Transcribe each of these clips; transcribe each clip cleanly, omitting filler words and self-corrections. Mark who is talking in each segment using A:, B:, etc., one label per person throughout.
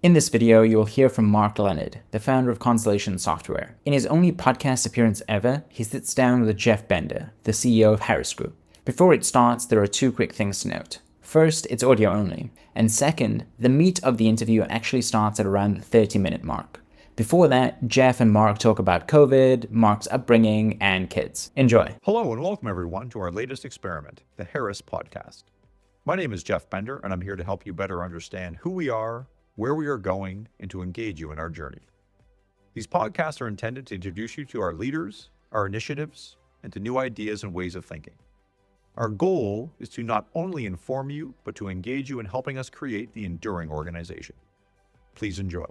A: In this video, you will hear from Mark Leonard, the founder of Constellation Software. In his only podcast appearance ever, he sits down with Jeff Bender, the CEO of Harris Group. Before it starts, there are two quick things to note. First, it's audio only. And second, the meat of the interview actually starts at around the 30-minute mark. Before that, Jeff and Mark talk about COVID, Mark's upbringing, and kids. Enjoy.
B: Hello and welcome everyone to our latest experiment, the Harris Podcast. My name is Jeff Bender and I'm here to help you better understand who we are, where we are going, and to engage you in our journey. These podcasts are intended to introduce you to our leaders, our initiatives, and to new ideas and ways of thinking. Our goal is to not only inform you, but to engage you in helping us create the enduring organization. Please enjoy.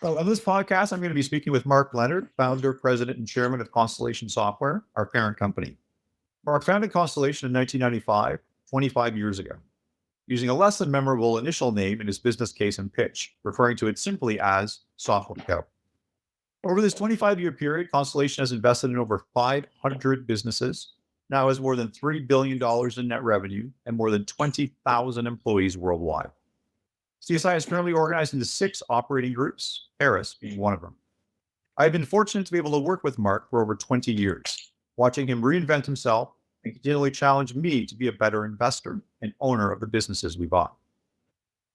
B: Well, on this podcast, I'm going to be speaking with Mark Leonard, founder, president, and chairman of Constellation Software, our parent company. Mark founded Constellation in 1995, 25 years ago, using a less than memorable initial name in his business case and pitch, referring to it simply as Software Co. Over this 25-year period, Constellation has invested in over 500 businesses, now has more than $3 billion in net revenue, and more than 20,000 employees worldwide. CSI is currently organized into 6 operating groups, Harris being one of them. I've been fortunate to be able to work with Mark for over 20 years, watching him reinvent himself and continually challenge me to be a better investor and owner of the businesses we bought.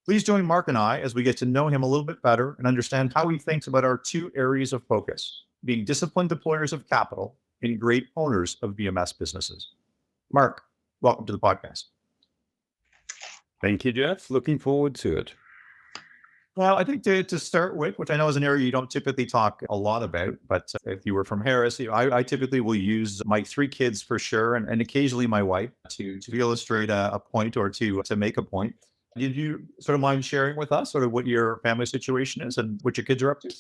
B: Please join Mark and I as we get to know him a little bit better and understand how he thinks about our 2 areas of focus, being disciplined deployers of capital and great owners of VMS businesses. Mark, welcome to the podcast.
C: Thank you, Jeff. Looking forward to it.
B: Well, I think to start with, which I know is an area you don't typically talk a lot about, but if you were from Harris, I typically will use my 3 kids for sure, and occasionally my wife to illustrate a point or to make a point. Did you sort of mind sharing with us sort of what your family situation is and what your kids are up to?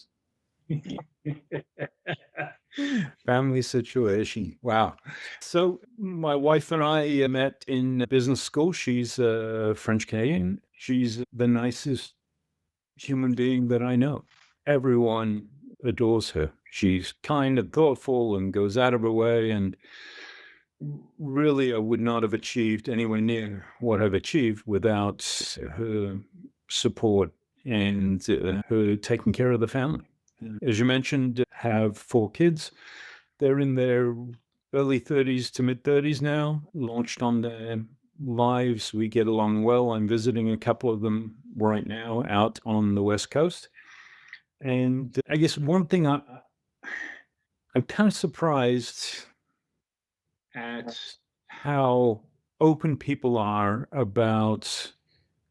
C: Family situation. Wow. So my wife and I met in business school. She's French Canadian. She's the nicest human being that I know. Everyone adores her. She's kind and thoughtful and goes out of her way. And really, I would not have achieved anywhere near what I've achieved without her support and her taking care of the family. As you mentioned, have 4 kids. They're in their early 30s to mid 30s now, launched on their lives. We get along well. I'm visiting a couple of them right now out on the West Coast. And I guess one thing I'm kind of surprised at how open people are about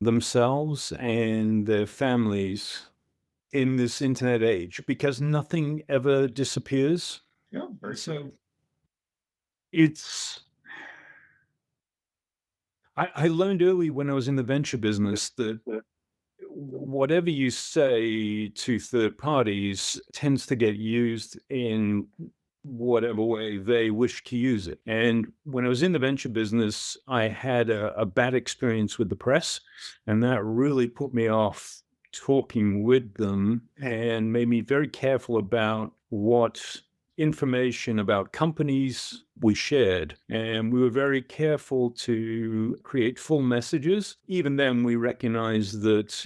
C: themselves and their families in this internet age, because nothing ever disappears.
B: Yeah, very
C: So it's, I learned early when I was in the venture business that whatever you say to third parties tends to get used in whatever way they wish to use it. And when I was in the venture business, I had a bad experience with the press, and that really put me off talking with them and made me very careful about what information about companies we shared. And we were very careful to create full messages. Even then, we recognized that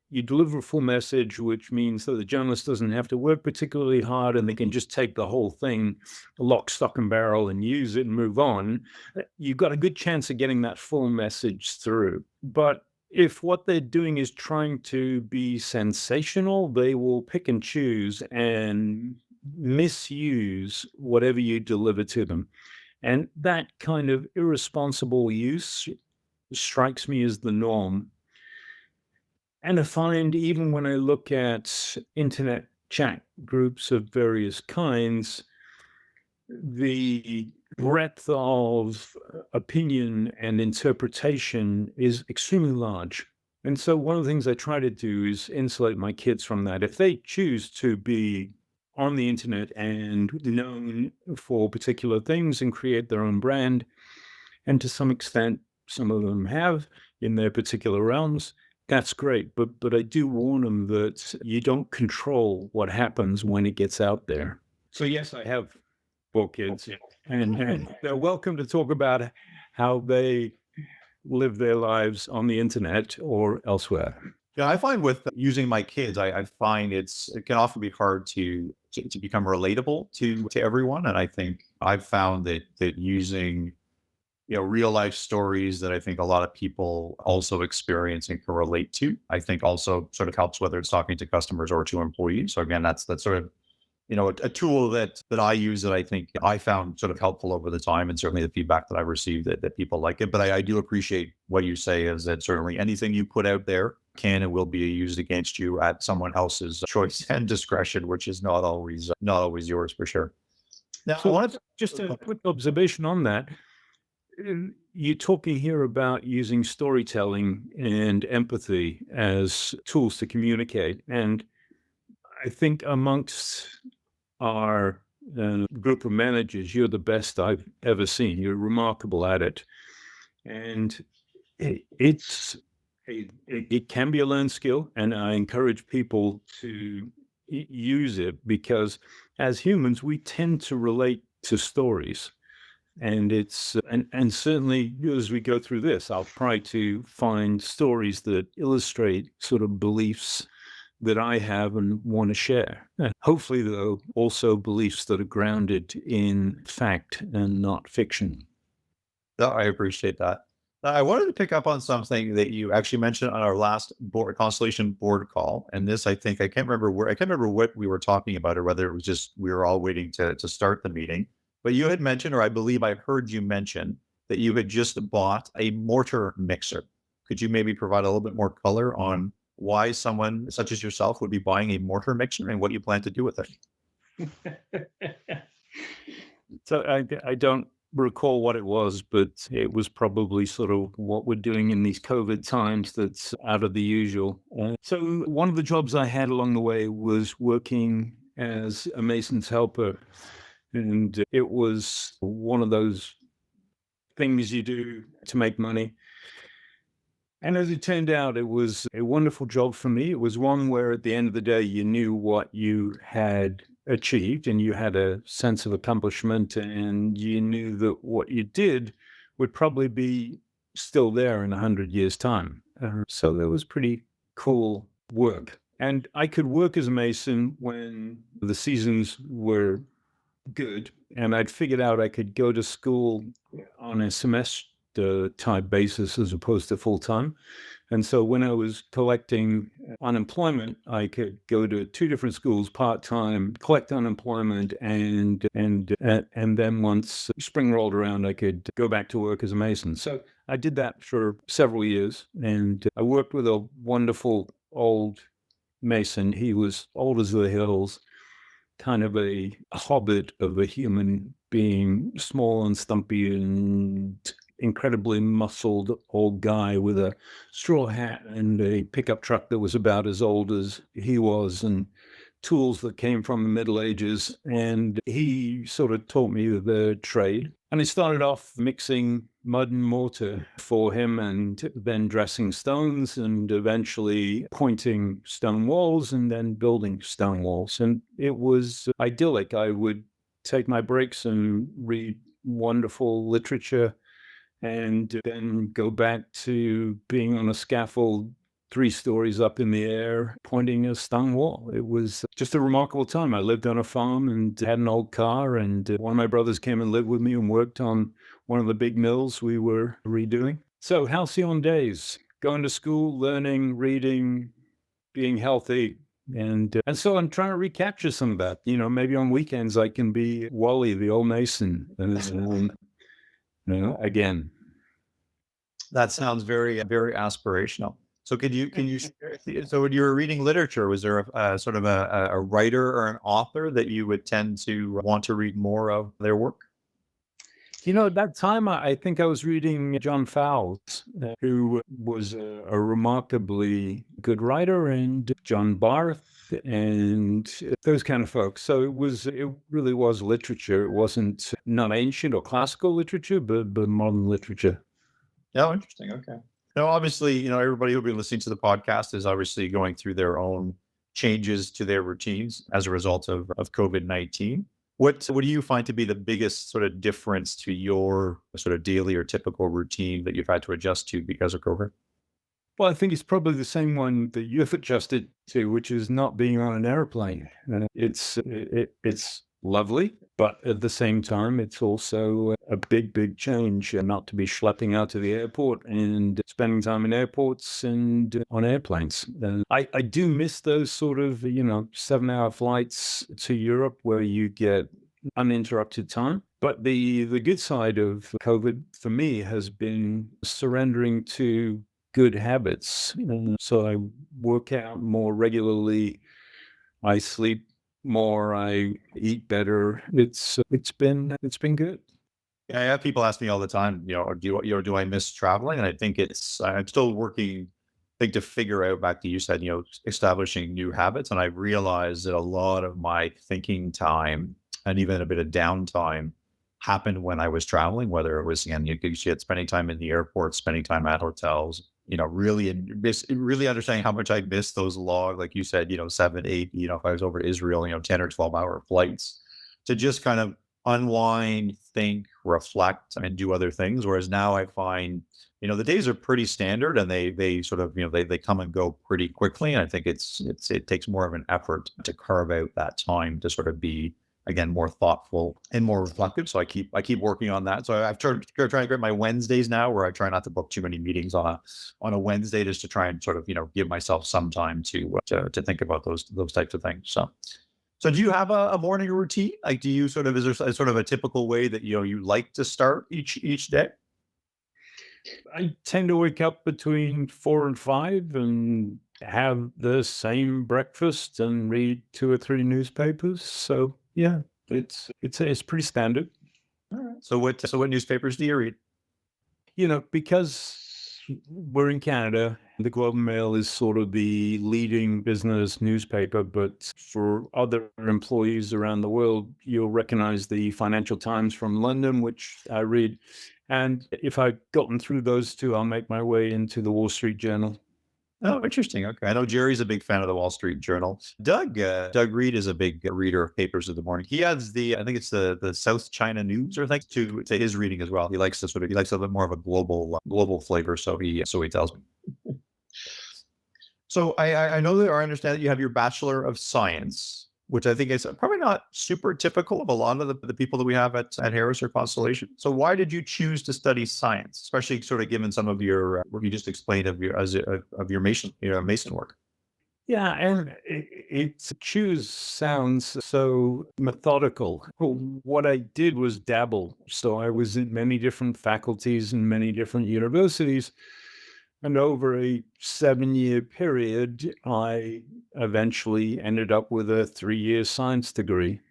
C: you deliver a full message, which means that the journalist doesn't have to work particularly hard and they can just take the whole thing, lock, stock, and barrel, and use it and move on. You've got a good chance of getting that full message through. But if what they're doing is trying to be sensational, they will pick and choose and misuse whatever you deliver to them. And that kind of irresponsible use strikes me as the norm. And I find even when I look at internet chat groups of various kinds, the breadth of opinion and interpretation is extremely large. And so one of the things I try to do is insulate my kids from that. If they choose to be on the internet and known for particular things and create their own brand, and to some extent, some of them have in their particular realms, that's great. But I do warn them that you don't control what happens when it gets out there. So yes, I have 4 kids, and they're welcome to talk about how they live their lives on the internet or elsewhere.
B: Yeah, I find with using my kids, I find it can often be hard to become relatable to everyone. And I think I've found that using real life stories that I think a lot of people also experience and can relate to, I think also sort of helps whether it's talking to customers or to employees. So again, that's sort of a tool that I use that I think I found sort of helpful over the time, and certainly the feedback that I received that people like it. But I do appreciate what you say is that certainly anything you put out there can and will be used against you at someone else's choice and discretion, which is not always yours for sure. Now, I
C: So
B: wanted to,
C: just a quick observation on that. You're talking here about using storytelling and empathy as tools to communicate. And I think amongst our group of managers, you're the best I've ever seen. You're remarkable at it. And it's it can be a learned skill, and I encourage people to use it because as humans, we tend to relate to stories. And it's and certainly as we go through this, I'll try to find stories that illustrate sort of beliefs that I have and want to share. Hopefully, though, also beliefs that are grounded in fact and not fiction.
B: no, I appreciate that. I wanted to pick up on something that you actually mentioned on our last Constellation board call. And this, I can't remember what we were talking about or whether it was just we were all waiting to start the meeting. But you had mentioned, or I believe I heard you mention, that you had just bought a mortar mixer. Could you maybe provide a little bit more color on why someone such as yourself would be buying a mortar mixer and what you plan to do with it?
C: So I don't recall what it was, but it was probably sort of what we're doing in these COVID times that's out of the usual. So one of the jobs I had along the way was working as a mason's helper. And it was one of those things you do to make money. And as it turned out, it was a wonderful job for me. It was one where at the end of the day, you knew what you had achieved and you had a sense of accomplishment, and you knew that what you did would probably be still there in 100 years' time. So that was pretty cool work. And I could work as a mason when the seasons were good, and I'd figured out I could go to school on a semester type basis as opposed to full time. And so when I was collecting unemployment, I could go to two different schools part time, collect unemployment, and then once spring rolled around, I could go back to work as a mason. So I did that for several years, and I worked with a wonderful old mason. He was old as the hills, kind of a hobbit of a human being, small and stumpy and incredibly muscled old guy with a straw hat and a pickup truck that was about as old as he was, and tools that came from the Middle Ages. And he sort of taught me the trade. And I started off mixing mud and mortar for him, and then dressing stones, and eventually pointing stone walls, and then building stone walls. And it was idyllic. I would take my breaks and read wonderful literature, and then go back to being on a scaffold 3 stories up in the air, pointing a stone wall. It was just a remarkable time. I lived on a farm and had an old car, and one of my brothers came and lived with me and worked on one of the big mills we were redoing. So halcyon days, going to school, learning, reading, being healthy. And so I'm trying to recapture some of that. Maybe on weekends I can be Wally, the old mason, again.
B: That sounds very, very aspirational. So so when you were reading literature, was there a sort of a writer or an author that you would tend to want to read more of their work?
C: At that time, I think I was reading John Fowles, who was a remarkably good writer, and John Barth, and those kind of folks. So it really was literature. It wasn't not ancient or classical literature, but modern literature.
B: Oh, interesting. Okay. Now, obviously, everybody who'll be listening to the podcast is obviously going through their own changes to their routines as a result of COVID-19. What do you find to be the biggest sort of difference to your sort of daily or typical routine that you've had to adjust to because of COVID?
C: Well, I think it's probably the same one that you've adjusted to, which is not being on an airplane. It's lovely, but at the same time, it's also a big, big change not to be schlepping out to the airport and spending time in airports and on airplanes. I do miss those sort of 7-hour flights to Europe where you get uninterrupted time. But the good side of COVID for me has been surrendering to good habits. So I work out more regularly. I sleep more. I eat better. It's been good.
B: Yeah, I have people ask me all the time, do I miss traveling? And I think I'm still working, I think, to figure out, back to you said, establishing new habits. And I realized that a lot of my thinking time and even a bit of downtime happened when I was traveling, whether it was, again, you could see it spending time in the airport, spending time at hotels, really understanding how much I miss those long, like you said, 7, 8, if I was over to Israel, 10 or 12-hour flights to just kind of unwind, think, reflect, and do other things. Whereas now I find, the days are pretty standard and they sort of, they come and go pretty quickly. And I think it takes more of an effort to carve out that time to sort of be, again, more thoughtful and more reflective. So I keep working on that. So I've trying to get my Wednesdays now, where I try not to book too many meetings on a Wednesday, just to try and sort of, give myself some time to think about those types of things. So do you have a morning routine? Like, do you sort of, is there sort of a typical way that, you like to start each day?
C: I tend to wake up between 4 and 5 and have the same breakfast and read 2 or 3 newspapers. So yeah, it's pretty standard.
B: All right. So what newspapers do you read?
C: Because we're in Canada, the Globe and Mail is sort of the leading business newspaper, but for other employees around the world, you'll recognize the Financial Times from London, which I read. And if I've gotten through those two, I'll make my way into the Wall Street Journal.
B: Oh, interesting. Okay. I know Jerry's a big fan of the Wall Street Journal. Doug Reed is a big reader of papers in the morning. He adds I think it's the South China News, or things to his reading as well. He likes a little bit more of a global flavor. So he tells me. So I know that, or I understand that you have your Bachelor of Science, which I think is probably not super typical of a lot of the people that we have at Harris or Constellation. So why did you choose to study science, especially sort of given some of your what you just explained of your Mason work?
C: Yeah, and it's choose sounds so methodical. Well, what I did was dabble. So I was in many different faculties and many different universities. And over a 7-year period, I eventually ended up with a 3-year science degree.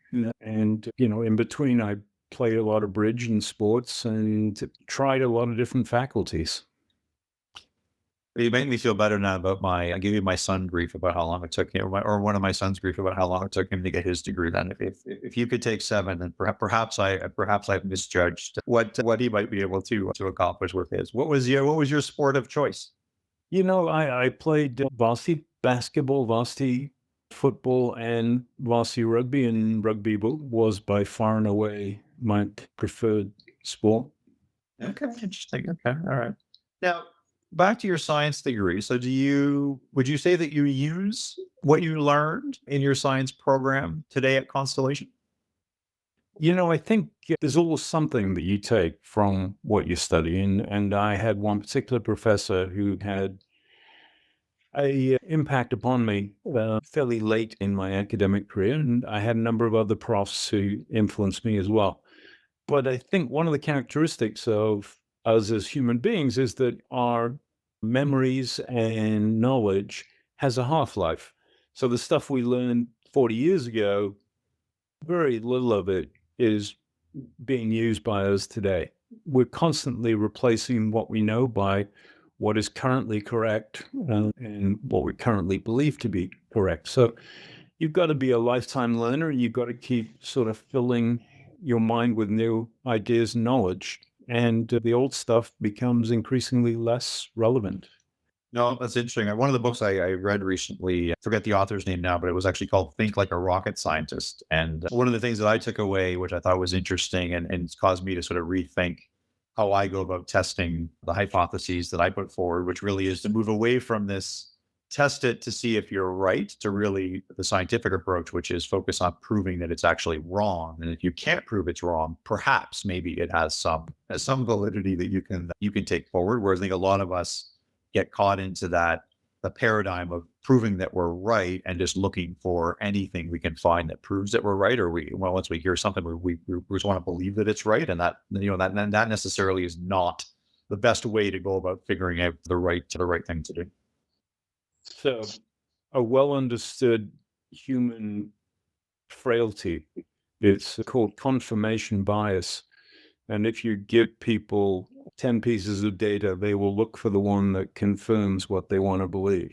C: And, in between, I played a lot of bridge and sports and tried a lot of different faculties.
B: You make me feel better now about I give you my son grief about how long it took him, or one of my sons grief about how long it took him to get his degree. Then, if you could take 7, then perhaps I've misjudged what he might be able to accomplish with his. What was your sport of choice?
C: I played varsity basketball, varsity football, and varsity rugby, and rugby was by far and away my preferred sport.
B: Okay, interesting. Okay, all right. Now, back to your science degree. So would you say that you use what you learned in your science program today at Constellation?
C: I think there's always something that you take from what you study. And I had one particular professor who had a impact upon me fairly late in my academic career. And I had a number of other profs who influenced me as well. But I think one of the characteristics of us as human beings is that our memories and knowledge has a half-life. So the stuff we learned 40 years ago, very little of it is being used by us today. We're constantly replacing what we know by what is currently correct and what we currently believe to be correct. So you've got to be a lifetime learner. You've got to keep sort of filling your mind with new ideas and knowledge. And the old stuff becomes increasingly less relevant.
B: No, that's interesting. One of the books I read recently, I forget the author's name now, but it was actually called Think Like a Rocket Scientist. And one of the things that I took away, which I thought was interesting and it's caused me to sort of rethink how I go about testing the hypotheses that I put forward, which really is to move away from this test it to see if you're right, to really the scientific approach, which is focus on proving that it's actually wrong. And if you can't prove it's wrong, perhaps maybe it has some validity that you can take forward. Whereas I think a lot of us get caught into that the paradigm of proving that we're right and just looking for anything we can find that proves that we're right, or once we hear something, we just want to believe that it's right, and that necessarily is not the best way to go about figuring out the right thing to do.
C: So, a well understood human frailty, it's called confirmation bias. And if you give people 10 pieces of data, they will look for the one that confirms what they want to believe.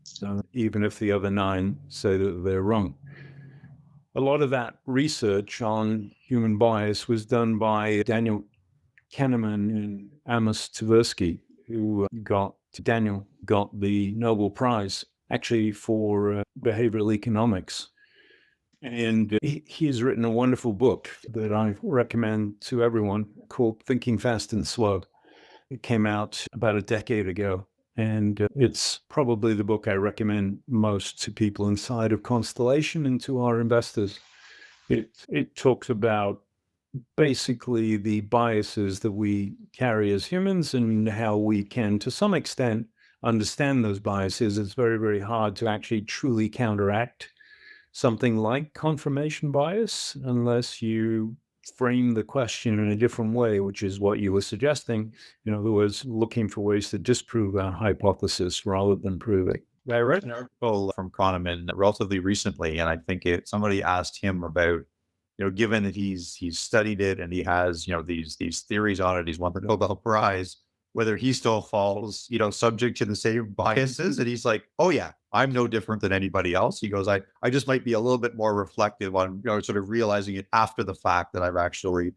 C: So even if the other 9 say that they're wrong. A lot of that research on human bias was done by Daniel Kahneman and Amos Tversky, Daniel got the Nobel Prize actually for behavioral economics. And he's written a wonderful book that I recommend to everyone called Thinking Fast and Slow. It came out about a decade ago, and it's probably the book I recommend most to people inside of Constellation and to our investors. It talks about basically the biases that we carry as humans and how we can, to some extent, understand those biases. It's very, very hard to actually truly counteract something like confirmation bias unless you frame the question in a different way, which is what you were suggesting. In other words, looking for ways to disprove our hypothesis rather than prove it.
B: I read an article from Kahneman relatively recently, and I think somebody asked him about, given that he's studied it and he has, these theories on it, he's won the Nobel Prize, whether he still falls, subject to the same biases. And he's like, oh yeah, I'm no different than anybody else. He goes, I just might be a little bit more reflective on, sort of realizing it after the fact that I've actually,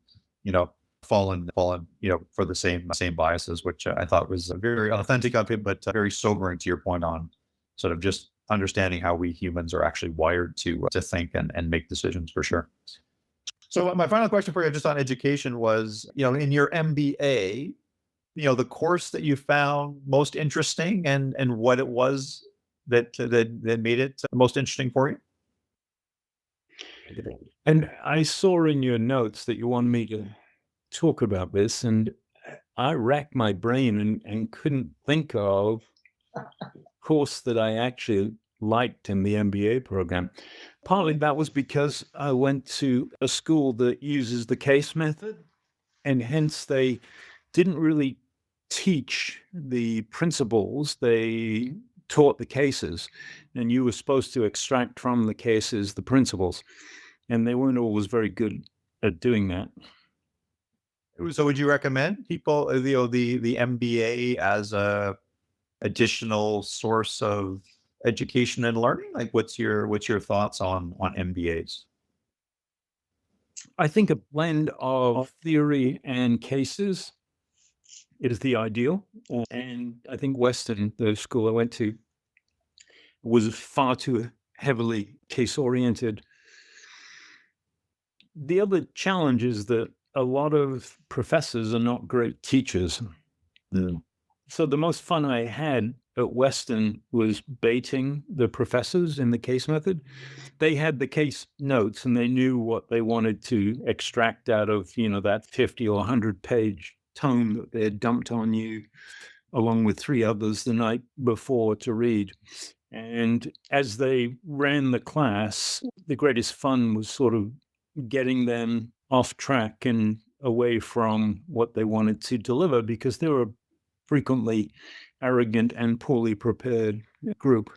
B: fallen, for the same biases, which I thought was very authentic of him, but very sobering to your point on sort of just understanding how we humans are actually wired to think and make decisions, for sure. So my final question for you just on education was, in your MBA, the course that you found most interesting and what it was that made it most interesting for you?
C: And I saw in your notes that you wanted me to talk about this, and I racked my brain and couldn't think of a course that I actually liked in the MBA program. Partly that was because I went to a school that uses the case method, and hence they didn't really teach the principles. They taught the cases, and you were supposed to extract from the cases the principles, and they weren't always very good at doing that.
B: So would you recommend people, the MBA as a additional source of education and learning? Like what's your thoughts on MBAs?
C: I think a blend of theory and cases is the ideal. And I think Western, the school I went to, was far too heavily case oriented. The other challenge is that a lot of professors are not great teachers. So the most fun I had at Western was baiting the professors in the case method. They had the case notes and they knew what they wanted to extract out of, that 50 or 100-page tome that they had dumped on you, along with 3 others the night before to read. And as they ran the class, the greatest fun was sort of getting them off track and away from what they wanted to deliver, because they were frequently arrogant and poorly prepared group.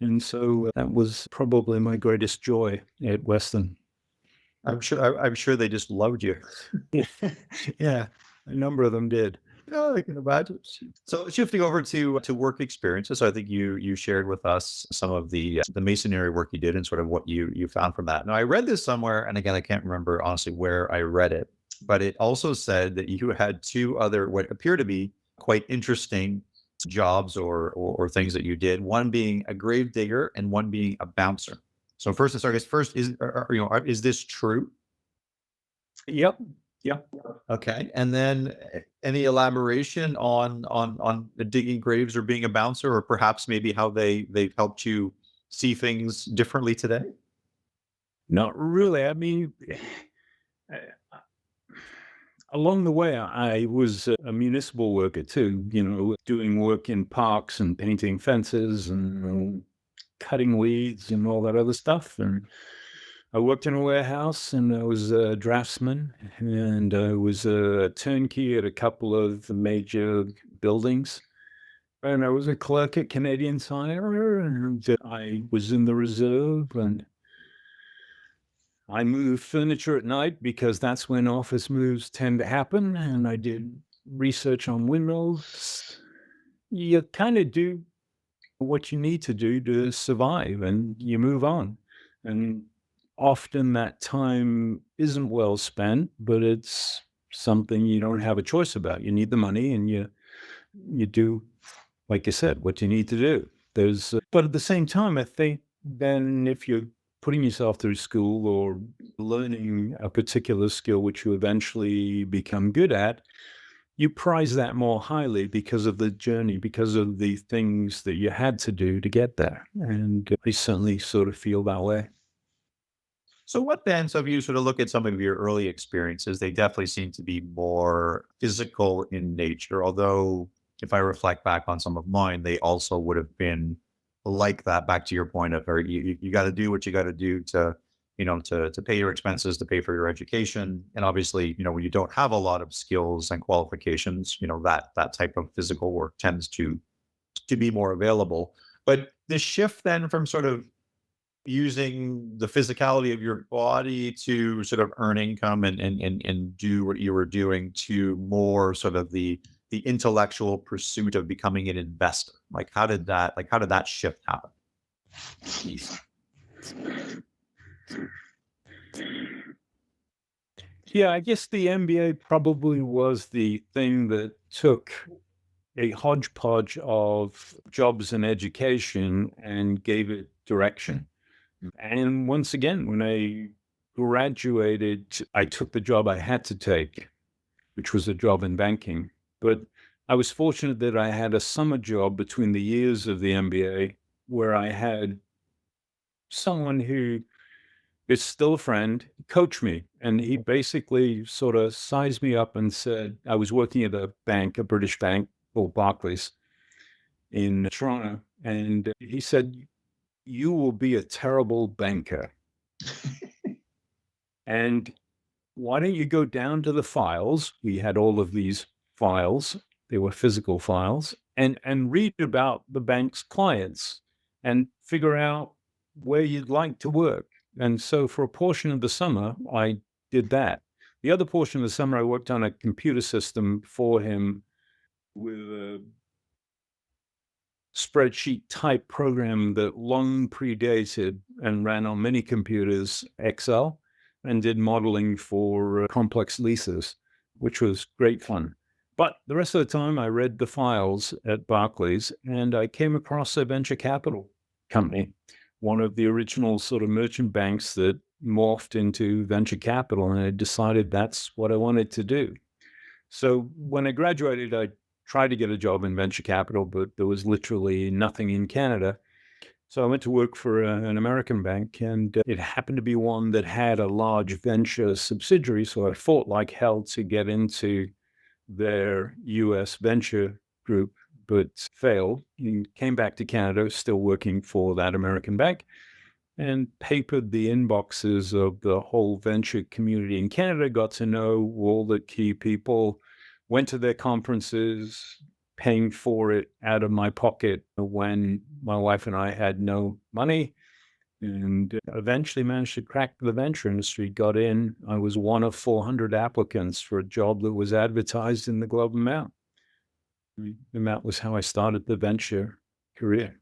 C: And so that was probably my greatest joy at Western.
B: I'm sure they just loved you.
C: Yeah, a number of them did.
B: No, I can imagine. So shifting over to work experiences, so I think you shared with us some of the masonry work you did and sort of what you found from that. Now I read this somewhere, and again I can't remember honestly where I read it, but it also said that you had 2 other what appear to be quite interesting jobs or things that you did. One being a grave digger and one being a bouncer. So first, I guess first is is this true?
C: Yep. Yeah.
B: Okay. And then any elaboration on the digging graves or being a bouncer, or perhaps maybe how they've helped you see things differently today?
C: Not really. I mean, uh, along the way, I was a municipal worker too, doing work in parks and painting fences and cutting weeds and all that other stuff. And I worked in a warehouse and I was a draftsman and I was a turnkey at a couple of major buildings. And I was a clerk at Canadian Tire and I was in the reserve and I moved furniture at night because that's when office moves tend to happen. And I did research on windmills. You kind of do what you need to do to survive and you move on. And often that time isn't well spent, but it's something you don't have a choice about. You need the money and you do, like you said, what you need to do. But at the same time, I think then if you're putting yourself through school or learning a particular skill which you eventually become good at, you prize that more highly because of the journey, because of the things that you had to do to get there. And I certainly sort of feel that way.
B: So what then, so if you sort of look at some of your early experiences, they definitely seem to be more physical in nature. Although if I reflect back on some of mine, they also would have been like that, back to your point of, or you got to do what you got to do to, to pay your expenses, to pay for your education. And obviously, when you don't have a lot of skills and qualifications, that type of physical work tends to be more available. But the shift then from sort of using the physicality of your body to sort of earn income and do what you were doing, to more sort of the intellectual pursuit of becoming an investor. How did that shift happen?
C: Yeah, I guess the MBA probably was the thing that took a hodgepodge of jobs and education and gave it direction. And once again, when I graduated, I took the job I had to take, which was a job in banking. But I was fortunate that I had a summer job between the years of the MBA where I had someone who is still a friend coach me. And he basically sort of sized me up and said, I was working at a bank, a British bank called Barclays in Toronto. And he said, you will be a terrible banker. And why don't you go down to the files? We had all of these files. They were physical files, and read about the bank's clients and figure out where you'd like to work. And so for a portion of the summer, I did that. The other portion of the summer, I worked on a computer system for him with a spreadsheet type program that long predated and ran on many computers, Excel, and did modeling for complex leases, which was great fun. But the rest of the time, I read the files at Barclays and I came across a venture capital company, one of the original sort of merchant banks that morphed into venture capital. And I decided that's what I wanted to do. So when I graduated, I tried to get a job in venture capital, but there was literally nothing in Canada. So I went to work for an American bank, and it happened to be one that had a large venture subsidiary. So I fought like hell to get into their US venture group, but failed and came back to Canada, still working for that American bank, and papered the inboxes of the whole venture community in Canada, got to know all the key people, went to their conferences, paying for it out of my pocket when my wife and I had no money, and eventually managed to crack the venture industry, got in. I was one of 400 applicants for a job that was advertised in the Globe and Mail. And that was how I started the venture career.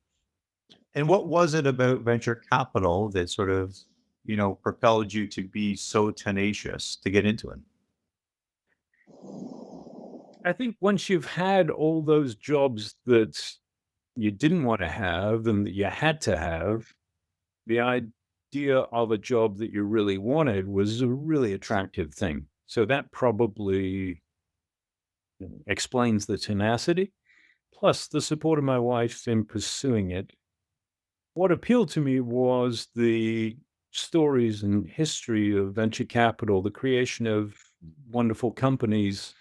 B: And what was it about venture capital that sort of, propelled you to be so tenacious to get into it?
C: I think once you've had all those jobs that you didn't want to have and that you had to have, the idea of a job that you really wanted was a really attractive thing. So that probably explains the tenacity, plus the support of my wife in pursuing it. What appealed to me was the stories and history of venture capital, the creation of wonderful companies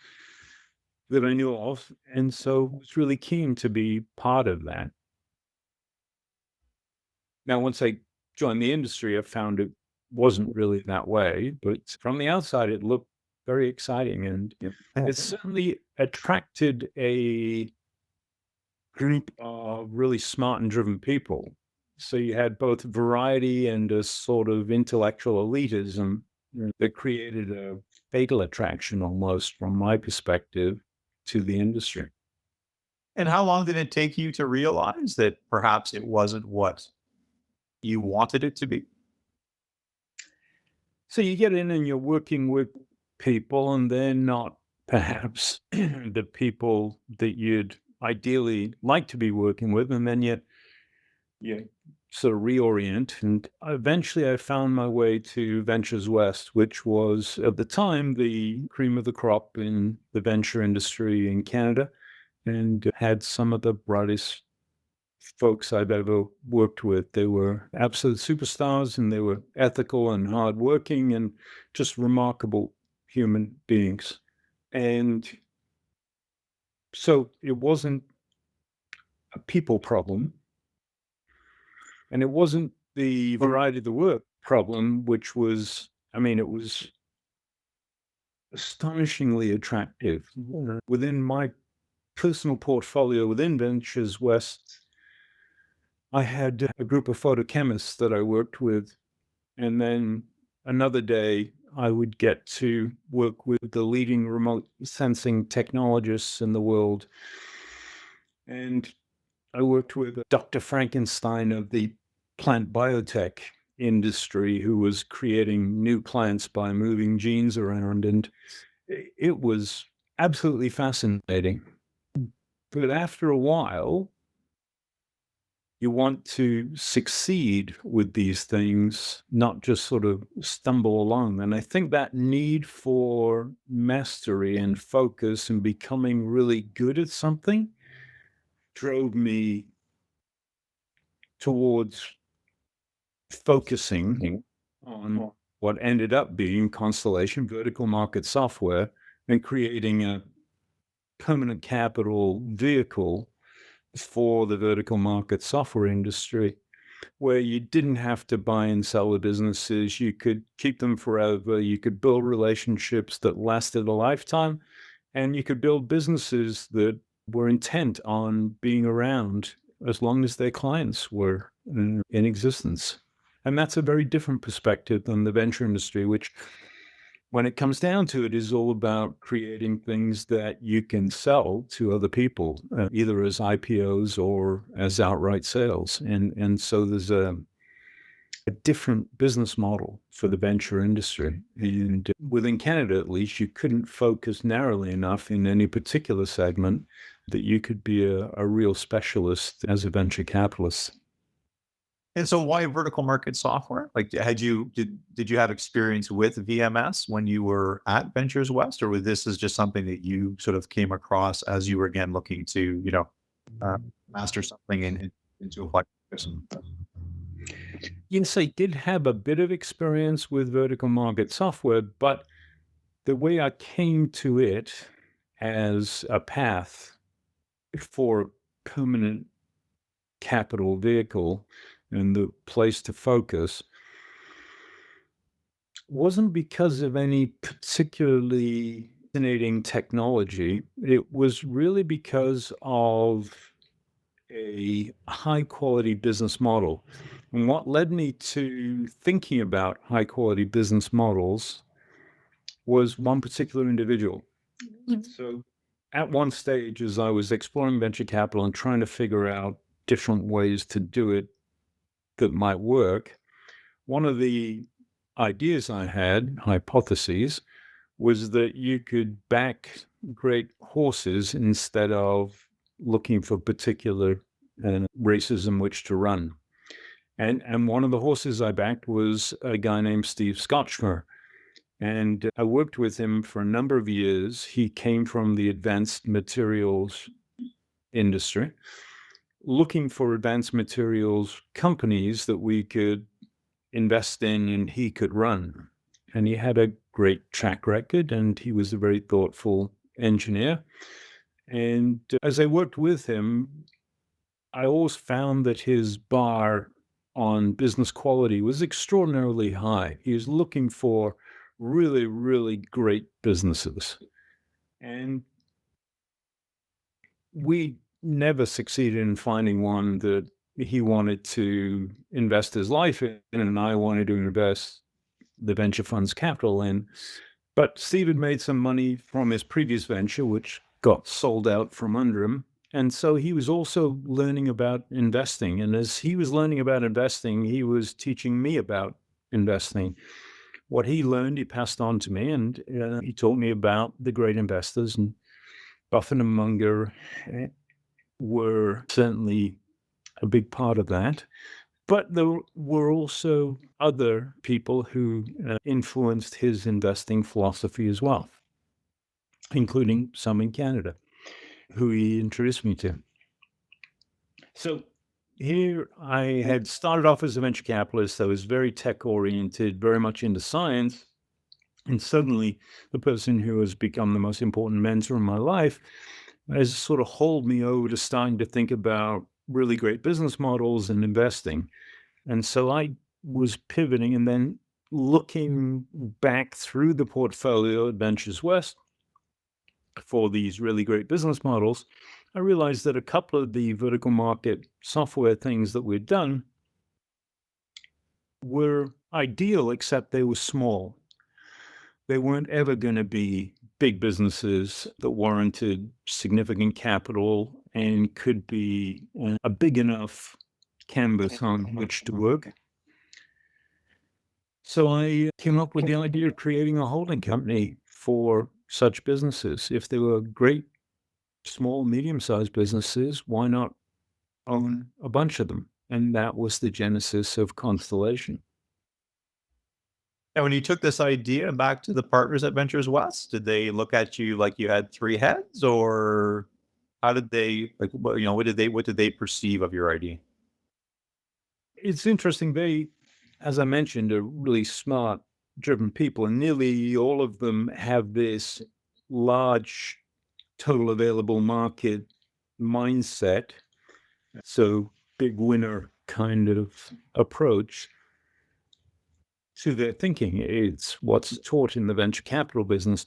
C: that I knew of. And so I was really keen to be part of that. Now, once I joined the industry, I found it wasn't really that way, but from the outside, it looked very exciting. And it certainly attracted a group of really smart and driven people. So you had both variety and a sort of intellectual elitism that created a fatal attraction almost, from my perspective, to the industry.
B: And how long did it take you to realize that perhaps it wasn't what you wanted it to be?
C: So you get in and you're working with people, and they're not perhaps the people that you'd ideally like to be working with, and then you sort of reorient. And eventually I found my way to Ventures West, which was at the time the cream of the crop in the venture industry in Canada, and had some of the brightest folks I've ever worked with. They were absolute superstars, and they were ethical and hardworking and just remarkable human beings. And so it wasn't a people problem, and it wasn't the variety of the work problem, which was, I mean, it was astonishingly attractive. Within my personal portfolio within Ventures West, I had a group of photochemists that I worked with. And then another day, I would get to work with the leading remote sensing technologists in the world. And I worked with Dr. Frankenstein of the plant biotech industry, who was creating new plants by moving genes around. And it was absolutely fascinating. But after a while, you want to succeed with these things, not just sort of stumble along. And I think that need for mastery and focus and becoming really good at something drove me towards focusing on what ended up being Constellation vertical market software, and creating a permanent capital vehicle for the vertical market software industry, where you didn't have to buy and sell the businesses. You could keep them forever. You could build relationships that lasted a lifetime, and you could build businesses that were intent on being around as long as their clients were in existence. And that's a very different perspective than the venture industry, which, when it comes down to it, is all about creating things that you can sell to other people, either as IPOs or as outright sales. And so there's a different business model for the venture industry. And within Canada, at least, you couldn't focus narrowly enough in any particular segment that you could be a real specialist as a venture capitalist.
B: And so why vertical market software? Like, did you have experience with VMS when you were at Ventures West, or was this is just something that you sort of came across as you were again looking to, master something into a platform?
C: Yes, I did have a bit of experience with vertical market software, but the way I came to it as a path for permanent capital vehicle and the place to focus wasn't because of any particularly fascinating technology. It was really because of a high quality business model. And what led me to thinking about high quality business models was one particular individual. So at one stage, as I was exploring venture capital and trying to figure out different ways to do it that might work, one of the ideas I had, hypotheses, was that you could back great horses instead of looking for particular races in which to run. And one of the horses I backed was a guy named Steve Scotchmer. And I worked with him for a number of years. He came from the advanced materials industry, looking for advanced materials companies that we could invest in and he could run. And he had a great track record, and he was a very thoughtful engineer. And as I worked with him, I always found that his bar on business quality was extraordinarily high. He was looking for really, really great businesses. And we never succeeded in finding one that he wanted to invest his life in, and I wanted to invest the venture fund's capital in. But Steve had made some money from his previous venture, which got sold out from under him. And so he was also learning about investing. And as he was learning about investing, he was teaching me about investing. What he learned, he passed on to me, and he taught me about the great investors. And Buffett and Munger were certainly a big part of that. But there were also other people who influenced his investing philosophy as well, including some in Canada, who he introduced me to. So here I had started off as a venture capitalist. I was very tech-oriented, very much into science. And suddenly the person who has become the most important mentor in my life has sort of hauled me over to starting to think about really great business models and investing. And so I was pivoting and then looking back through the portfolio at Ventures West for these really great business models. I realized that a couple of the vertical market software things that we'd done were ideal, except they were small. They weren't ever going to be big businesses that warranted significant capital and could be a big enough canvas on which to work. So I came up with the idea of creating a holding company for such businesses. If they were great, small, medium-sized businesses, why not own a bunch of them? And that was the genesis of Constellation.
B: And when you took this idea back to the partners at Ventures West, did they look at you like you had three heads, or how did they what did they perceive of your idea?
C: It's interesting. They, as I mentioned, are really smart, driven people, and nearly all of them have this large total available market mindset. So big winner kind of approach to their thinking. It's what's taught in the venture capital business.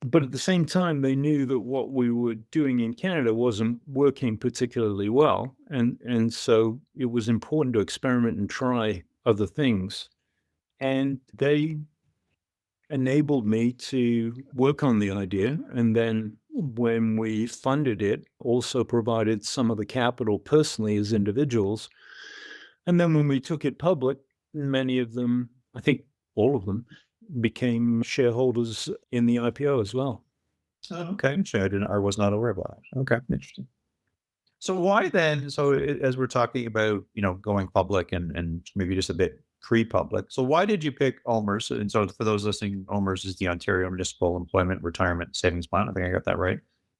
C: But at the same time, they knew that what we were doing in Canada wasn't working particularly well. And so it was important to experiment and try other things. And they enabled me to work on the idea. And then when we funded it, also provided some of the capital personally as individuals. And then when we took it public, many of them, I think all of them, became shareholders in the IPO as well.
B: Okay, interesting. I was not aware about that. Okay, interesting. So why then? So as we're talking about, going public and maybe just a bit pre-public. So why did you pick OMERS? And so for those listening, OMERS is the Ontario Municipal Employment Retirement Savings Plan. I think I got that right.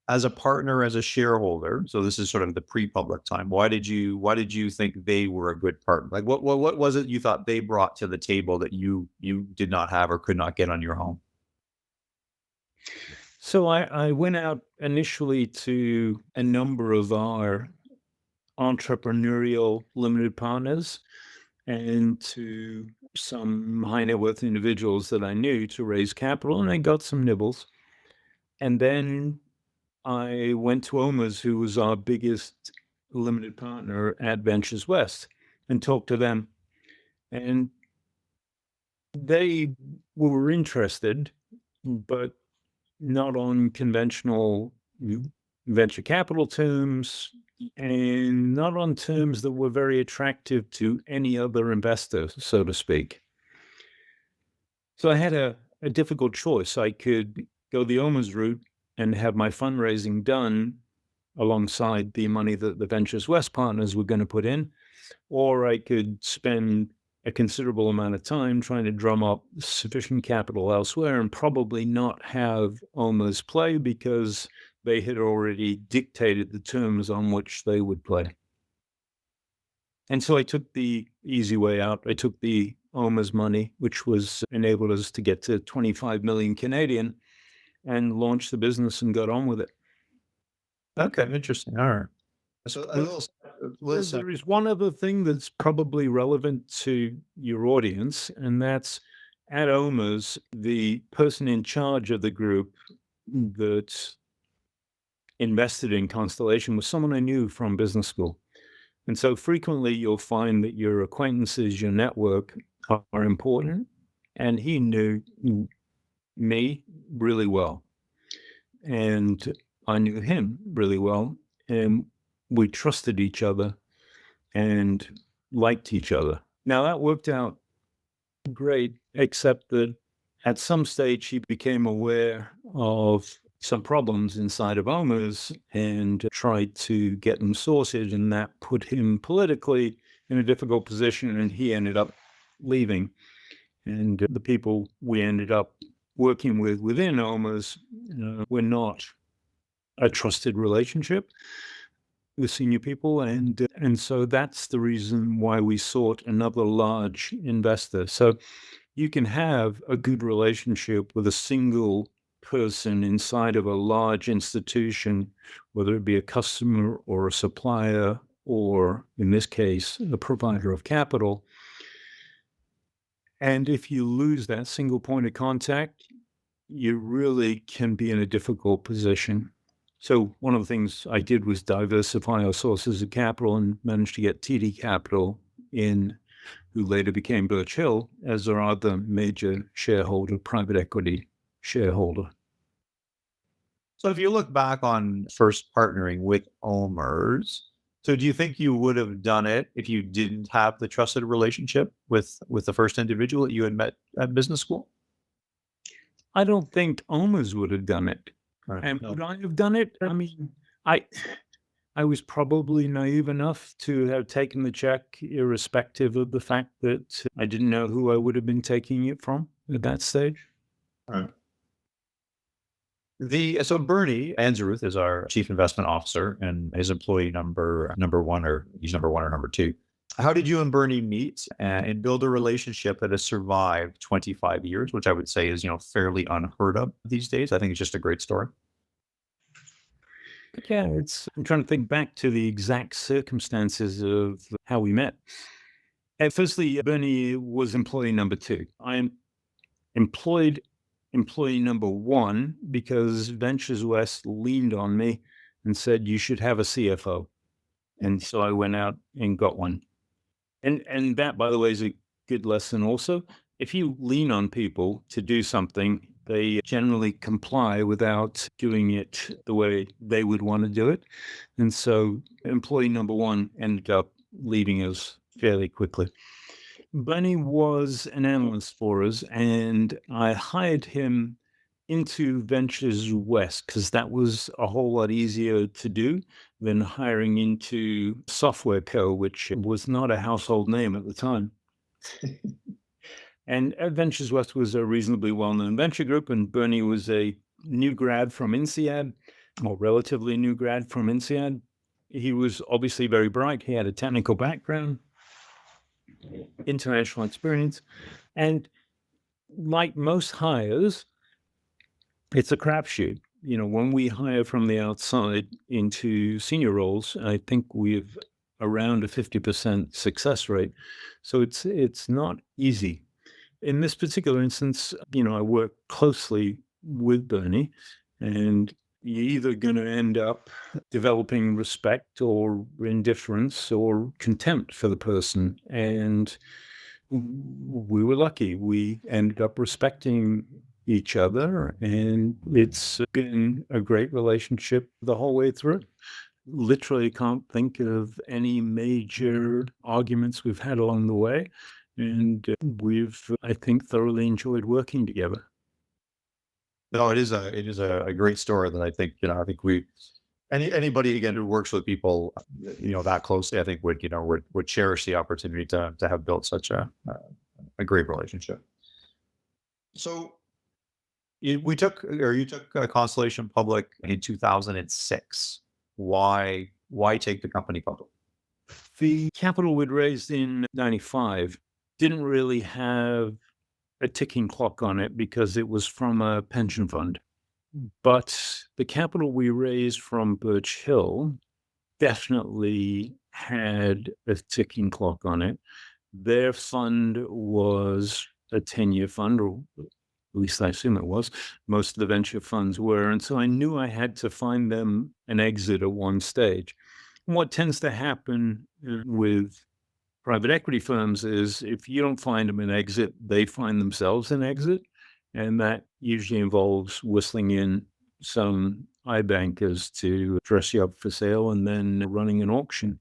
B: As a partner, as a shareholder. So this is sort of the pre-public time. Why did you think they were a good partner? Like what was it you thought they brought to the table that you did not have or could not get on your own?
C: So I went out initially to a number of our entrepreneurial limited partners and to some high net worth individuals that I knew to raise capital, and I got some nibbles. And then I went to OMERS, who was our biggest limited partner at Ventures West, and talked to them. And they were interested, but not on conventional venture capital terms, and not on terms that were very attractive to any other investor, so to speak. So I had a difficult choice. I could go the OMERS route and have my fundraising done alongside the money that the Ventures West partners were going to put in, or I could spend a considerable amount of time trying to drum up sufficient capital elsewhere and probably not have owners play because they had already dictated the terms on which they would play. And so I took the easy way out. I took the OMA's money, which was enabled us to get to 25 million Canadian, and launched the business and got on with it.
B: Okay, interesting. All right. So
C: There is one other thing that's probably relevant to your audience, and that's at OMA's, the person in charge of the group that invested in Constellation was someone I knew from business school. And so frequently you'll find that your acquaintances, your network are important. And he knew me really well. And I knew him really well. And we trusted each other and liked each other. Now that worked out great, except that at some stage he became aware of some problems inside of OMA's and tried to get them sorted, and that put him politically in a difficult position, and he ended up leaving. And the people we ended up working with within OMA's were not a trusted relationship with senior people, and so that's the reason why we sought another large investor. So you can have a good relationship with a single person inside of a large institution, whether it be a customer or a supplier, or in this case, a provider of capital. And if you lose that single point of contact, you really can be in a difficult position. So one of the things I did was diversify our sources of capital and managed to get TD Capital in, who later became Birch Hill, as our other major shareholder, private equity shareholder.
B: So if you look back on first partnering with OMERS, so do you think you would have done it if you didn't have the trusted relationship with the first individual that you had met at business school?
C: I don't think OMERS would have done it.
B: Right.
C: And
B: No.
C: would I have done it? I mean, I was probably naive enough to have taken the check, irrespective of the fact that I didn't know who I would have been taking it from at that stage.
B: Right. So Bernie Anzaruth is our chief investment officer and his employee number one, or he's number one or number two. How did you and Bernie meet and build a relationship that has survived 25 years, which I would say is, fairly unheard of these days? I think it's just a great story.
C: Yeah, I'm trying to think back to the exact circumstances of how we met. Firstly, Bernie was employee number two. I am employed employee number one because Ventures West leaned on me and said, you should have a CFO. And so I went out and got one. And that, by the way, is a good lesson also. If you lean on people to do something, they generally comply without doing it the way they would want to do it. And so employee number one ended up leaving us fairly quickly. Bernie was an analyst for us, and I hired him into Ventures West because that was a whole lot easier to do than hiring into Software Co., which was not a household name at the time. And Ventures West was a reasonably well-known venture group, and Bernie was a new grad from INSEAD, or relatively new grad from INSEAD. He was obviously very bright. He had a technical background, international experience, and like most hires, it's a crapshoot. When we hire from the outside into senior roles, I think we've around a 50% success rate. So it's not easy. In this particular instance, I work closely with Bernie, and you're either going to end up developing respect or indifference or contempt for the person. And we were lucky. We ended up respecting each other, and it's been a great relationship the whole way through. Literally can't think of any major arguments we've had along the way. And we've, I think, thoroughly enjoyed working together.
B: No, it is a great story that I think, Anybody again who works with people, that closely, I think would cherish the opportunity to have built such a great relationship. So you took Constellation public in 2006. Why take the company public?
C: The capital we'd raised in 95 didn't really have a ticking clock on it because it was from a pension fund. But the capital we raised from Birch Hill definitely had a ticking clock on it. Their fund was a 10-year fund, or at least I assume it was. Most of the venture funds were. And so I knew I had to find them an exit at one stage. And what tends to happen with private equity firms is if you don't find them an exit, they find themselves an exit. And that usually involves whistling in some iBankers to dress you up for sale and then running an auction.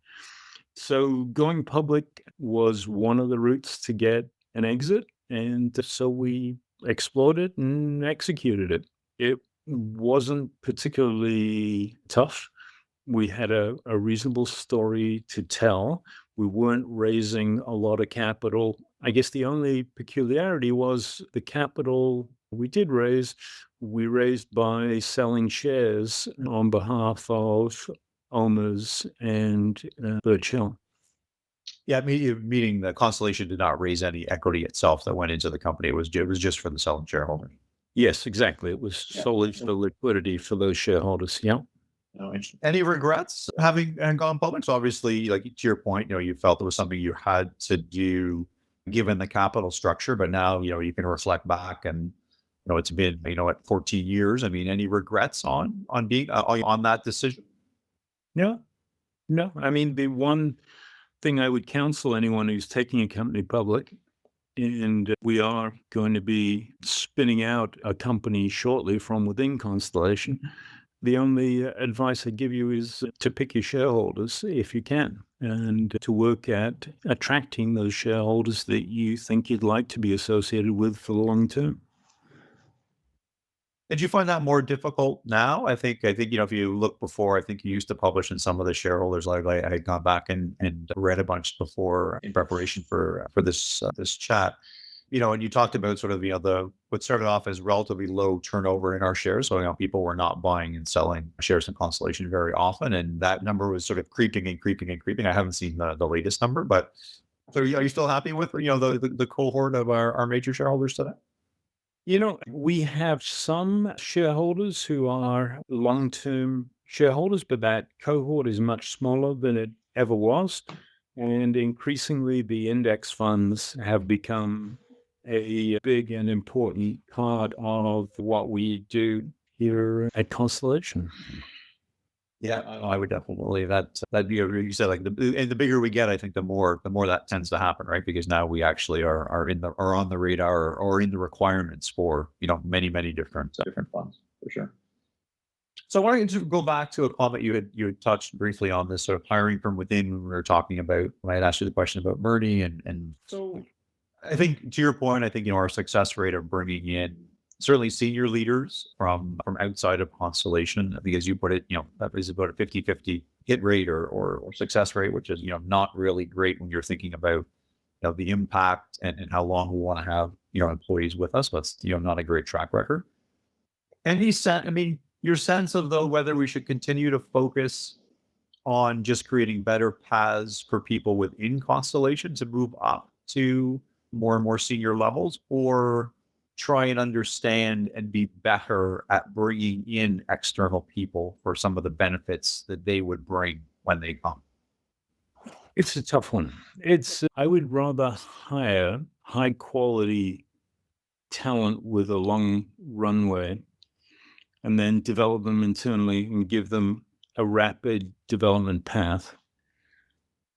C: So going public was one of the routes to get an exit. And so we explored it and executed it. It wasn't particularly tough. We had a reasonable story to tell. We weren't raising a lot of capital. I guess the only peculiarity was the capital we did raise, we raised by selling shares on behalf of owners and Birch Hill.
B: Yeah, meaning the Constellation did not raise any equity itself that went into the company. It was just for the selling shareholder.
C: Yes, exactly. It was solely for liquidity for those shareholders. Yeah.
B: Any regrets having gone public? So obviously, like to your point, you felt it was something you had to do given the capital structure, but now, you can reflect back and, it's been, at 14 years. I mean, any regrets on being on that decision?
C: No, no. I mean, the one thing I would counsel anyone who's taking a company public, and we are going to be spinning out a company shortly from within Constellation. The only advice I'd give you is to pick your shareholders if you can, and to work at attracting those shareholders that you think you'd like to be associated with for the long term.
B: Did you find that more difficult now? I think, if you look before, I think you used to publish in some of the shareholders. Like I had gone back and read a bunch before in preparation for this chat. And you talked about sort of, what started off as relatively low turnover in our shares. So, people were not buying and selling shares in Constellation very often. And that number was sort of creeping and creeping and creeping. I haven't seen the latest number, but so are you still happy with, the cohort of our major shareholders today?
C: We have some shareholders who are long-term shareholders, but that cohort is much smaller than it ever was. And increasingly, the index funds have become a big and important part of what we do here at Constellation.
B: Yeah, I would definitely that you said, like, the bigger we get, I think the more that tends to happen, right? Because now we actually are on the radar or in the requirements for many different funds for sure. So I wanted to go back to a comment you had touched briefly on, this sort of hiring from within when we were talking about, when I had asked you the question about Bernie, and so I think to your point, I think our success rate of bringing in certainly senior leaders from outside of Constellation, because you put it, that is about a 50-50 hit rate or success rate, which is not really great when you're thinking about the impact and how long we want to have employees with us. That's not a great track record. And he said, I mean, your sense of though whether we should continue to focus on just creating better paths for people within Constellation to move up to more and more senior levels, or try and understand and be better at bringing in external people for some of the benefits that they would bring when they come?
C: It's a tough one. I would rather hire high quality talent with a long runway and then develop them internally and give them a rapid development path,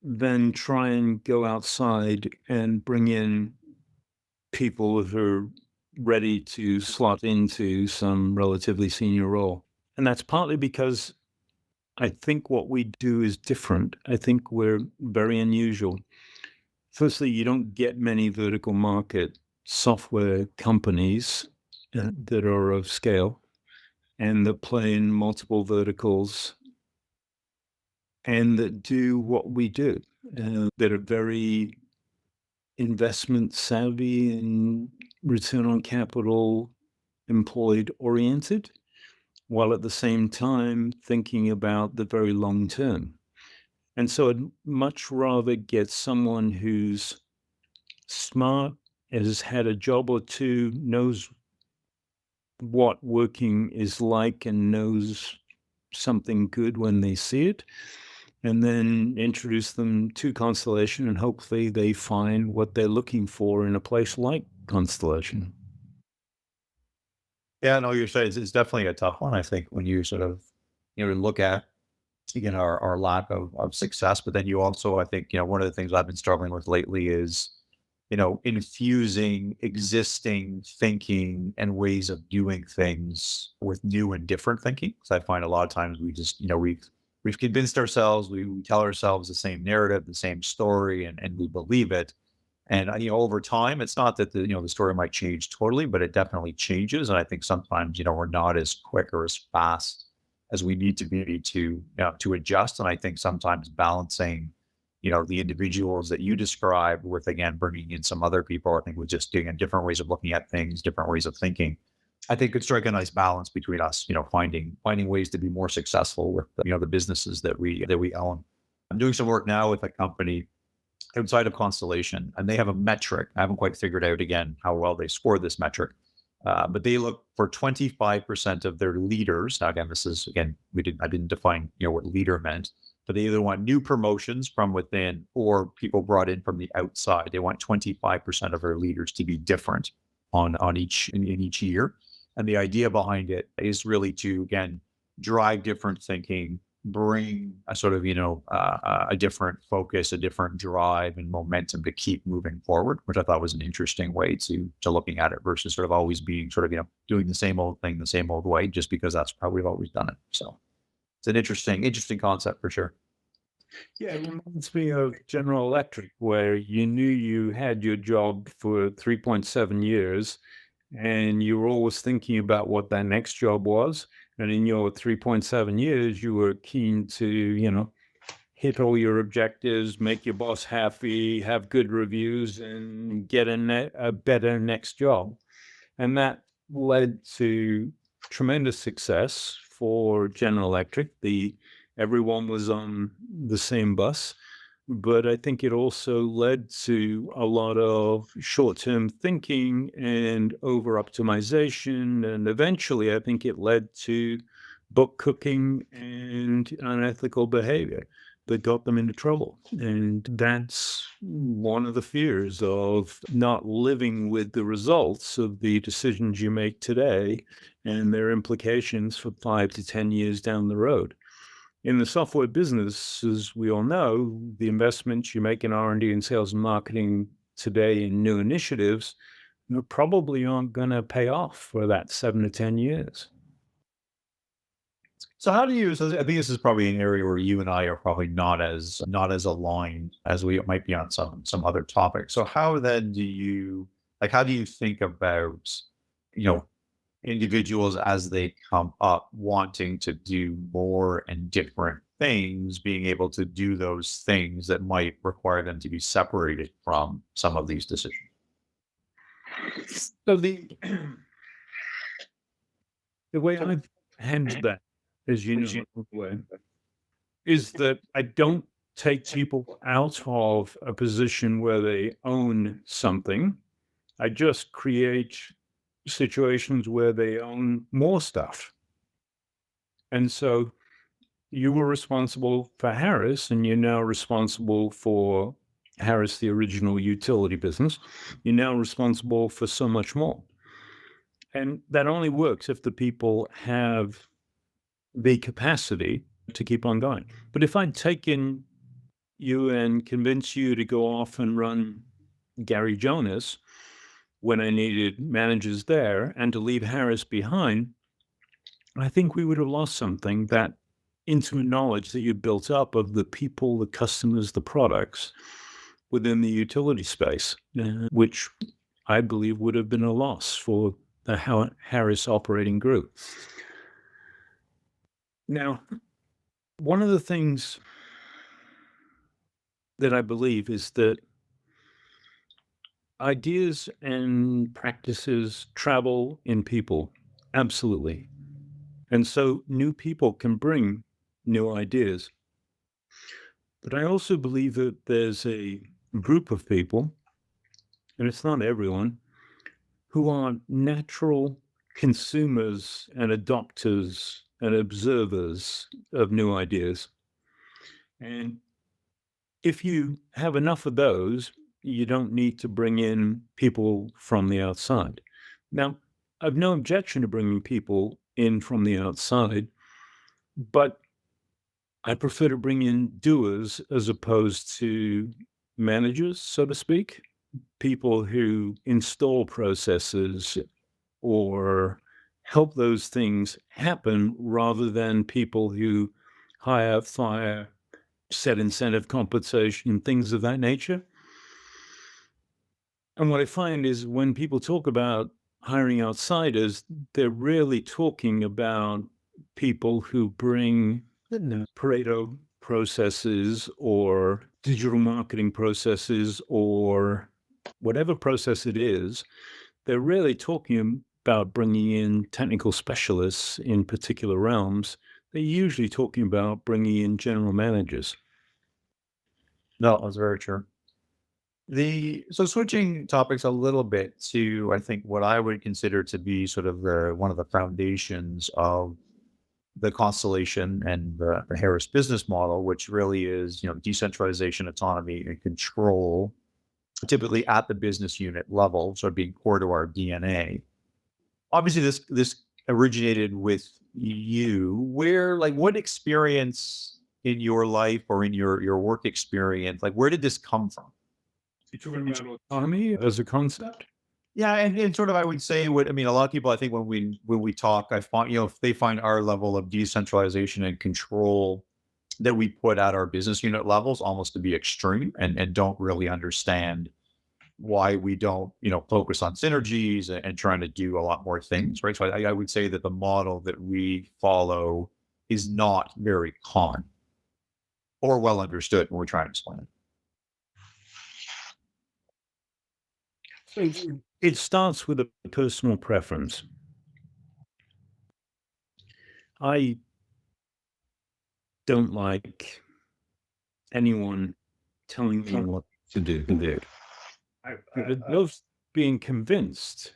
C: then try and go outside and bring in people who are ready to slot into some relatively senior role. And that's partly because I think what we do is different. I think we're very unusual. Firstly, you don't get many vertical market software companies that are of scale and that play in multiple verticals and that do what we do, that are very investment savvy and return on capital employed oriented, while at the same time thinking about the very long term. And so I'd much rather get someone who's smart, has had a job or two, knows what working is like, and knows something good when they see it, and then introduce them to Constellation, and hopefully they find what they're looking for in a place like Constellation.
B: Yeah, no, you're saying it's definitely a tough one. I think when you sort of, look at, again, our lack of success, but then you also, I think, one of the things I've been struggling with lately is, infusing existing thinking and ways of doing things with new and different thinking. So I find a lot of times we just, we've convinced ourselves, we tell ourselves the same narrative, the same story, and we believe it. And over time, it's not that the story might change totally, but it definitely changes. And I think sometimes we're not as quick or as fast as we need to be to adjust. And I think sometimes balancing the individuals that you described with, again, bringing in some other people, I think with just doing different ways of looking at things, different ways of thinking, I think could strike a nice balance between us, finding ways to be more successful with the businesses that we own. I'm doing some work now with a company outside of Constellation, and they have a metric. I haven't quite figured out again how well they score this metric, but they look for 25% of their leaders. Now, again, I didn't define what leader meant, but they either want new promotions from within or people brought in from the outside. They want 25% of their leaders to be different on each in each year, and the idea behind it is really to, again, drive different thinking, bring a sort of a different focus, a different drive and momentum to keep moving forward, which I thought was an interesting way to looking at it versus sort of always being sort of doing the same old thing the same old way just because that's how we've always done it. So it's an interesting concept for sure.
C: Yeah, it reminds me of General Electric, where you knew you had your job for 3.7 years, and you were always thinking about what that next job was. And in your 3.7 years, you were keen to, hit all your objectives, make your boss happy, have good reviews, and get a better next job. And that led to tremendous success for General Electric. Everyone was on the same bus, but I think it also led to a lot of short-term thinking and over-optimization, and eventually I think it led to book cooking and unethical behavior that got them into trouble. And that's one of the fears of not living with the results of the decisions you make today and their implications for 5 to 10 years down the road. In the software business, as we all know, the investments you make in R&D and sales and marketing today in new initiatives probably aren't going to pay off for that 7 to 10 years.
B: So how do you? So I think this is probably an area where you and I are probably not as aligned as we might be on some other topics. So how then do you how do you think about you know individuals as they come up wanting to do more and different things, being able to do those things that might require them to be separated from some of these decisions?
C: So the way I've handled that, as you know, is that I don't take people out of a position where they own something. I just create situations where they own more stuff. And so you were responsible for Harris, and you're now responsible for Harris, the original utility business. You're now responsible for so much more. And that only works if the people have the capacity to keep on going. But if I'd taken you and convinced you to go off and run Gary Jonas when I needed managers there and to leave Harris behind, I think we would have lost something, that intimate knowledge that you built up of the people, the customers, the products within the utility space, which I believe would have been a loss for the Harris operating group. Now, one of the things that I believe is that ideas and practices travel in people, absolutely. And so new people can bring new ideas. But I also believe that there's a group of people, and it's not everyone, who are natural consumers and adopters and observers of new ideas. And if you have enough of those, you don't need to bring in people from the outside. Now, I've no objection to bringing people in from the outside, but I prefer to bring in doers as opposed to managers, so to speak, people who install processes or help those things happen rather than people who hire, fire, set incentive compensation, things of that nature. And what I find is when people talk about hiring outsiders, they're really talking about people who bring Pareto processes or digital marketing processes or whatever process it is. They're really talking about bringing in technical specialists in particular realms. They're usually talking about bringing in general managers.
B: No, that's very true. So switching topics a little bit to, I think, what I would consider to be sort of one of the foundations of the Constellation and the Harris business model, which really is, decentralization, autonomy, and control, typically at the business unit level, so being core to our DNA. Obviously, this originated with you. Where, like, what experience in your life or in your work experience, like, where did this come from?
C: You're talking about autonomy as a concept?
B: Yeah, and sort of, I would say, what I mean, a lot of people, I think, when we talk, I find, if they find our level of decentralization and control that we put at our business unit levels almost to be extreme, and don't really understand why we don't, focus on synergies and trying to do a lot more things, right? So I would say that the model that we follow is not very common or well understood when we're trying to explain it.
C: It starts with a personal preference. I don't like anyone telling me what to do. I love being convinced.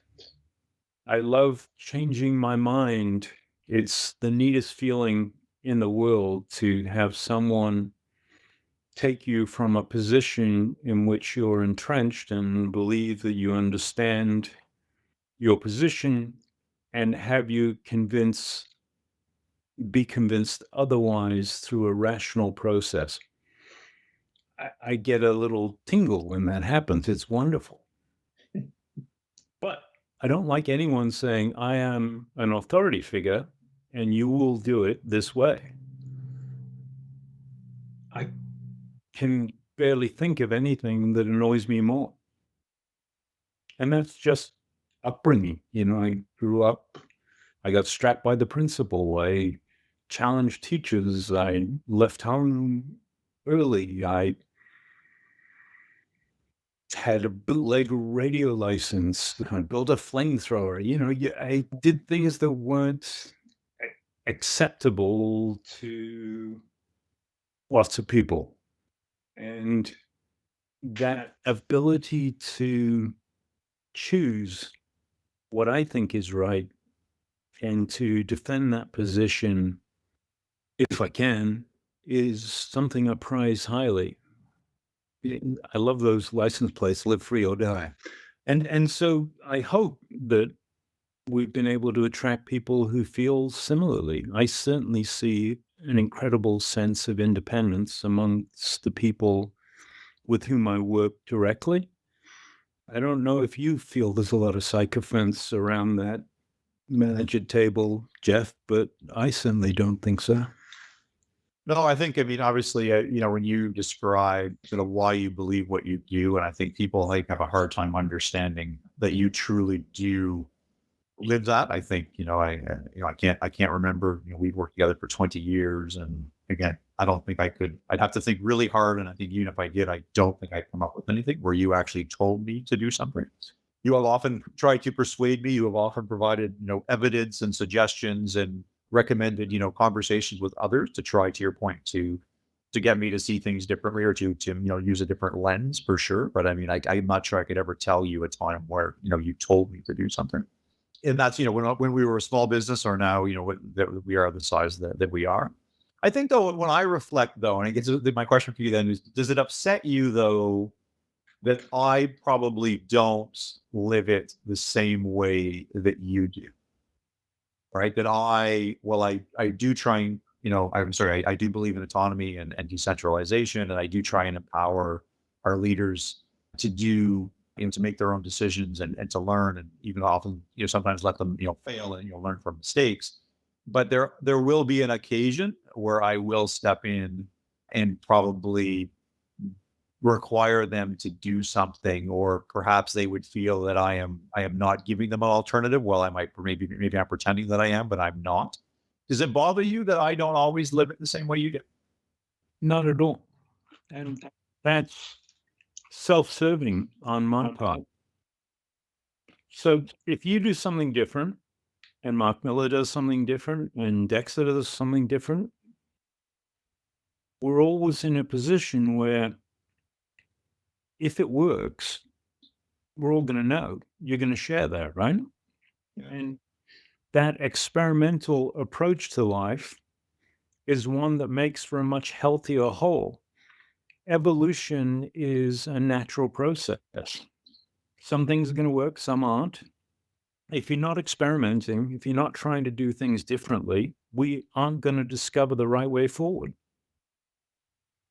C: I love changing my mind. It's the neatest feeling in the world to have someone take you from a position in which you're entrenched and believe that you understand your position and have you be convinced otherwise through a rational process. I get a little tingle when that happens. It's wonderful. But I don't like anyone saying, I am an authority figure and you will do it this way. I can barely think of anything that annoys me more. And that's just upbringing. I grew up, I got strapped by the principal. I challenged teachers. I left home early. I had a bootleg radio license. I built a flamethrower. I did things that weren't acceptable to lots of people. And that ability to choose what I think is right and to defend that position, if I can, is something I prize highly. I love those license plates, live free or die. And so I hope that we've been able to attract people who feel similarly. I certainly see an incredible sense of independence amongst the people with whom I work directly. I don't know if you feel there's a lot of sycophants around that manager table, Jeff, but I certainly don't think so.
B: No, I think, I mean, obviously, when you describe sort of why you believe what you do, and I think people like have a hard time understanding that you truly do live that. I think, I can't remember, we've worked together for 20 years, and again, I don't think I could. I'd have to think really hard. And I think even if I did, I don't think I'd come up with anything where you actually told me to do something. You have often tried to persuade me. You have often provided, evidence and suggestions and recommended, conversations with others to try, to your point, to get me to see things differently or to use a different lens for sure. But I mean, I'm not sure I could ever tell you a time where, you told me to do something. And that's, when we were a small business or now, that we are the size that we are. I think though, when I reflect though, and I guess my question for you then is, does it upset you though, that I probably don't live it the same way that you do? Right. That I do try and, I'm sorry, I do believe in autonomy and decentralization. And I do try and empower our leaders to do, to make their own decisions and to learn and even often, sometimes let them, fail and, learn from mistakes. But there will be an occasion where I will step in and probably require them to do something, or perhaps they would feel that I am not giving them an alternative. Well, I might, maybe I'm pretending that I am, but I'm not. Does it bother you that I don't always live it the same way you do?
C: Not at all. And that's self-serving on my part. So if you do something different and Mark Miller does something different and Dexter does something different, we're always in a position where if it works, we're all going to know. You're going to share that, right?
B: Yeah.
C: And that experimental approach to life is one that makes for a much healthier whole. Evolution is a natural process. Some things are going to work, some aren't. If you're not experimenting, if you're not trying to do things differently, we aren't going to discover the right way forward.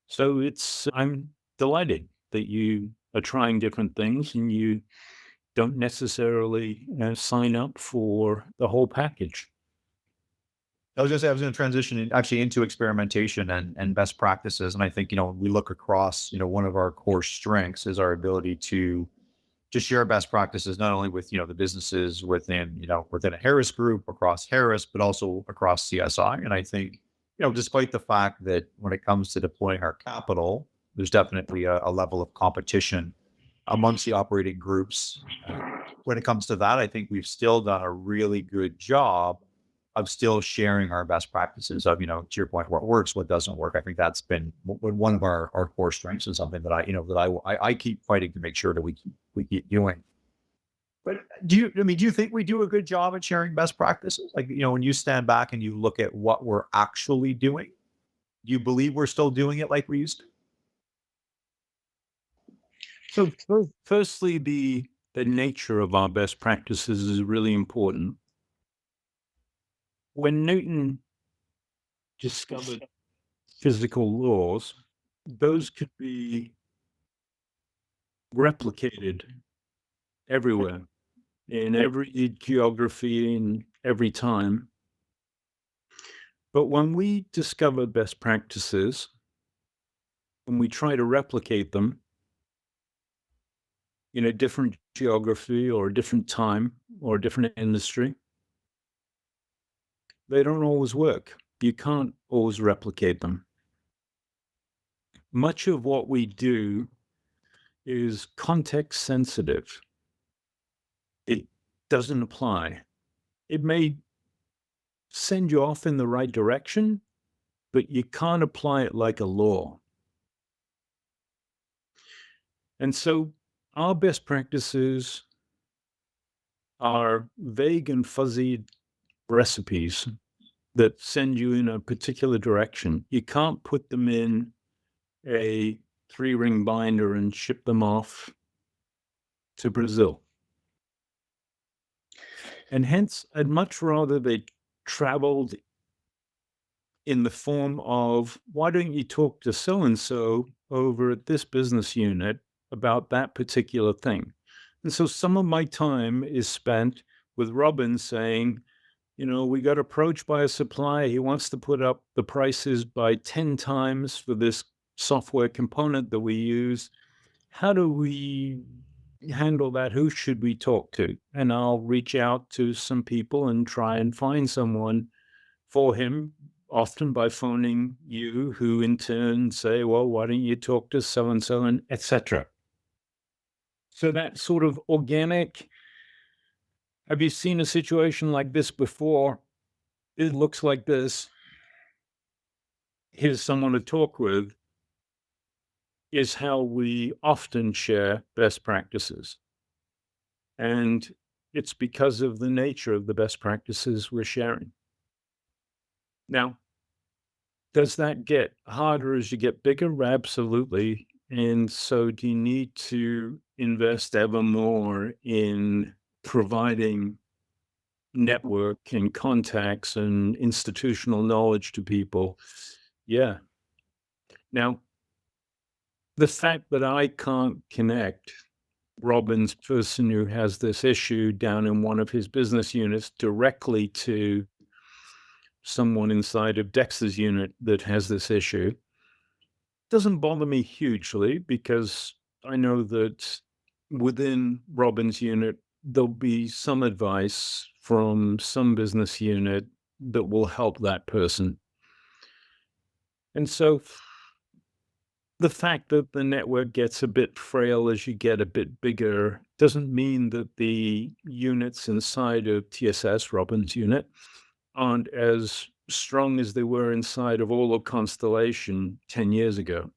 C: So I'm delighted that you are trying different things and you don't necessarily sign up for the whole package.
B: I was going to transition actually into experimentation and best practices. And I think, we look across, one of our core strengths is our ability to share best practices, not only with, the businesses within a Harris group, across Harris, but also across CSI. And I think, despite the fact that when it comes to deploying our capital, there's definitely a level of competition amongst the operating groups. When it comes to that, I think we've still done a really good job of still sharing our best practices of, to your point, what works, what doesn't work. I think that's been one of our core strengths, and something that I keep fighting to make sure that we keep doing. But do you think we do a good job at sharing best practices? Like, when you stand back and you look at what we're actually doing, do you believe we're still doing it like we used to?
C: So firstly, the nature of our best practices is really important. When Newton discovered physical laws, those could be replicated everywhere, in every geography, in every time. But when we discover best practices, when we try to replicate them in a different geography or a different time or a different industry, they don't always work. You can't always replicate them. Much of what we do is context sensitive. It doesn't apply. It may send you off in the right direction, but you can't apply it like a law. And so our best practices are vague and fuzzy recipes that send you in a particular direction. You can't put them in a 3-ring binder and ship them off to Brazil. And hence, I'd much rather they traveled in the form of, why don't you talk to so-and-so over at this business unit about that particular thing? And so some of my time is spent with Robin saying, we got approached by a supplier. He wants to put up the prices by 10 times for this software component that we use. How do we handle that? Who should we talk to? And I'll reach out to some people and try and find someone for him often by phoning you, who in turn say, well, why don't you talk to so-and-so, and etc. So that sort of organic, have you seen a situation like this before? It looks like this. Here's someone to talk with, is how we often share best practices. And it's because of the nature of the best practices we're sharing. Now, does that get harder as you get bigger? Absolutely. And so do you need to invest ever more in providing network and contacts and institutional knowledge to people? Yeah. Now, the fact that I can't connect Robin's person who has this issue down in one of his business units directly to someone inside of Dex's unit that has this issue doesn't bother me hugely, because I know that within Robin's unit, there'll be some advice from some business unit that will help that person. And so the fact that the network gets a bit frail as you get a bit bigger doesn't mean that the units inside of TSS, Robin's unit, aren't as strong as they were inside of all of Constellation 10 years ago.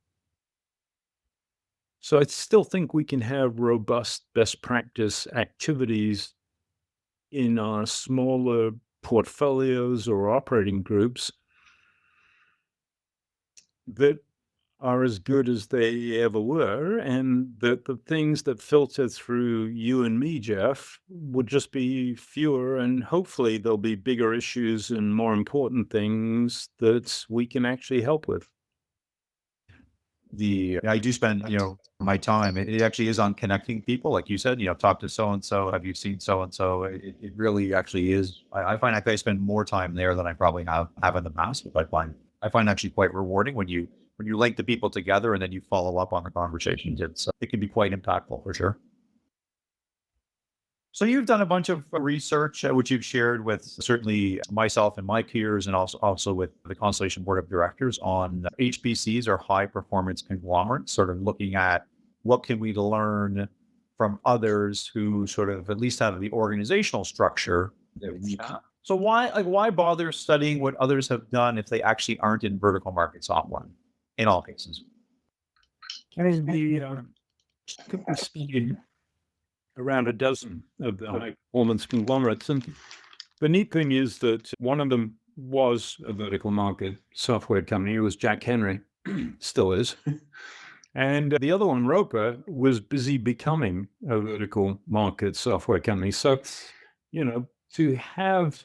C: So I still think we can have robust best practice activities in our smaller portfolios or operating groups that are as good as they ever were, and that the things that filter through you and me, Jeff, would just be fewer, and hopefully there'll be bigger issues and more important things that we can actually help with.
B: I do spend, my time. It actually is on connecting people, like you said. Talk to so and so. Have you seen so and so? It really actually is. I find I spend more time there than I probably have in the past. But I find actually quite rewarding when you link the people together and then you follow up on the conversations. It can be quite impactful for sure. So you've done a bunch of research, which you've shared with certainly myself and my peers, and also with the Constellation Board of Directors on HPCs, or high performance conglomerates, sort of looking at what can we learn from others who sort of at least have the organizational structure that we have. So why bother studying what others have done if they actually aren't in vertical market software in all cases?
C: Can be speaking around a dozen of the high performance conglomerates. And the neat thing is that one of them was a vertical market software company. It was Jack Henry, still is. And the other one, Roper, was busy becoming a vertical market software company. So, to have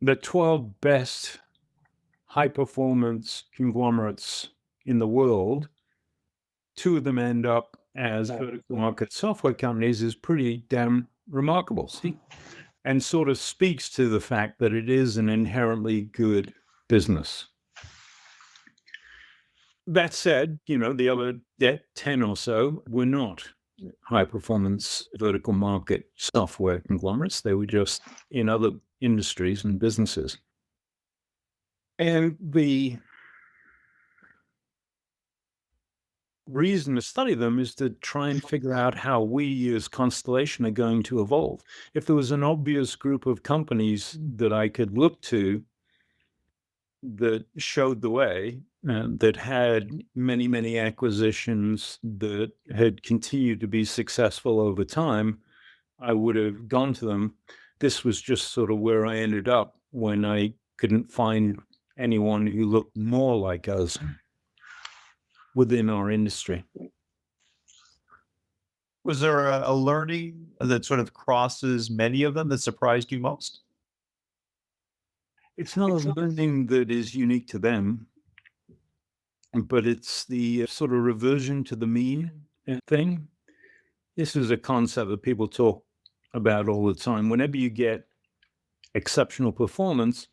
C: the 12 best high performance conglomerates in the world, two of them end up as vertical market software companies, is pretty damn remarkable. And sort of speaks to the fact that it is an inherently good business. That said, the other 10 or so were not high performance vertical market software conglomerates. They were just in other industries and businesses. And the reason to study them is to try and figure out how we as Constellation are going to evolve. If there was an obvious group of companies that I could look to that showed the way, that had many, many acquisitions, that had continued to be successful over time, I would have gone to them. This was just sort of where I ended up when I couldn't find anyone who looked more like us within our industry.
B: Was there a learning that sort of crosses many of them that surprised you most?
C: It's not a learning that is unique to them, but it's the sort of reversion to the mean thing. This is a concept that people talk about all the time. Whenever you get exceptional performance,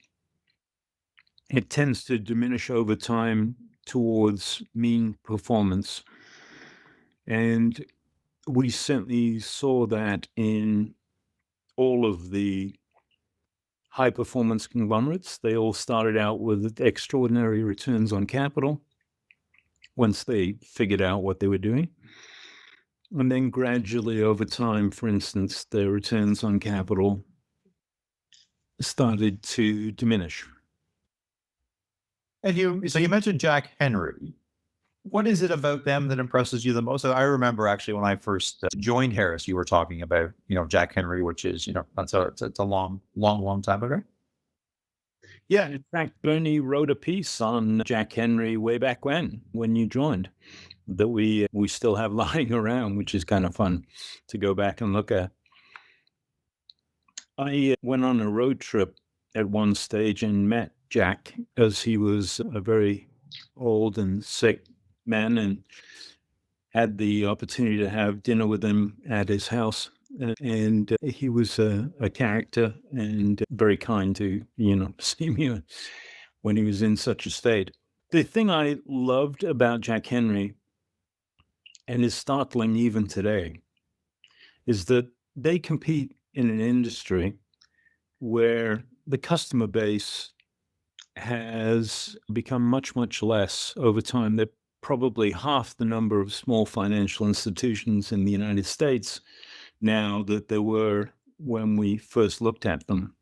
C: it tends to diminish over time towards mean performance. And we certainly saw that in all of the high-performance conglomerates. They all started out with extraordinary returns on capital once they figured out what they were doing. And then gradually over time, for instance, their returns on capital started to diminish.
B: And you mentioned Jack Henry. What is it about them that impresses you the most? I remember actually when I first joined Harris, you were talking about, Jack Henry, which is, it's a long time ago.
C: Yeah, in fact, Bernie wrote a piece on Jack Henry way back when you joined, that we still have lying around, which is kind of fun to go back and look at. I went on a road trip at one stage and met Jack as he was a very old and sick man, and had the opportunity to have dinner with him at his house. And he was a character and very kind to, see me when he was in such a state. The thing I loved about Jack Henry, and is startling even today, is that they compete in an industry where the customer base has become much, much less over time. They're probably half the number of small financial institutions in the United States now that there were when we first looked at them.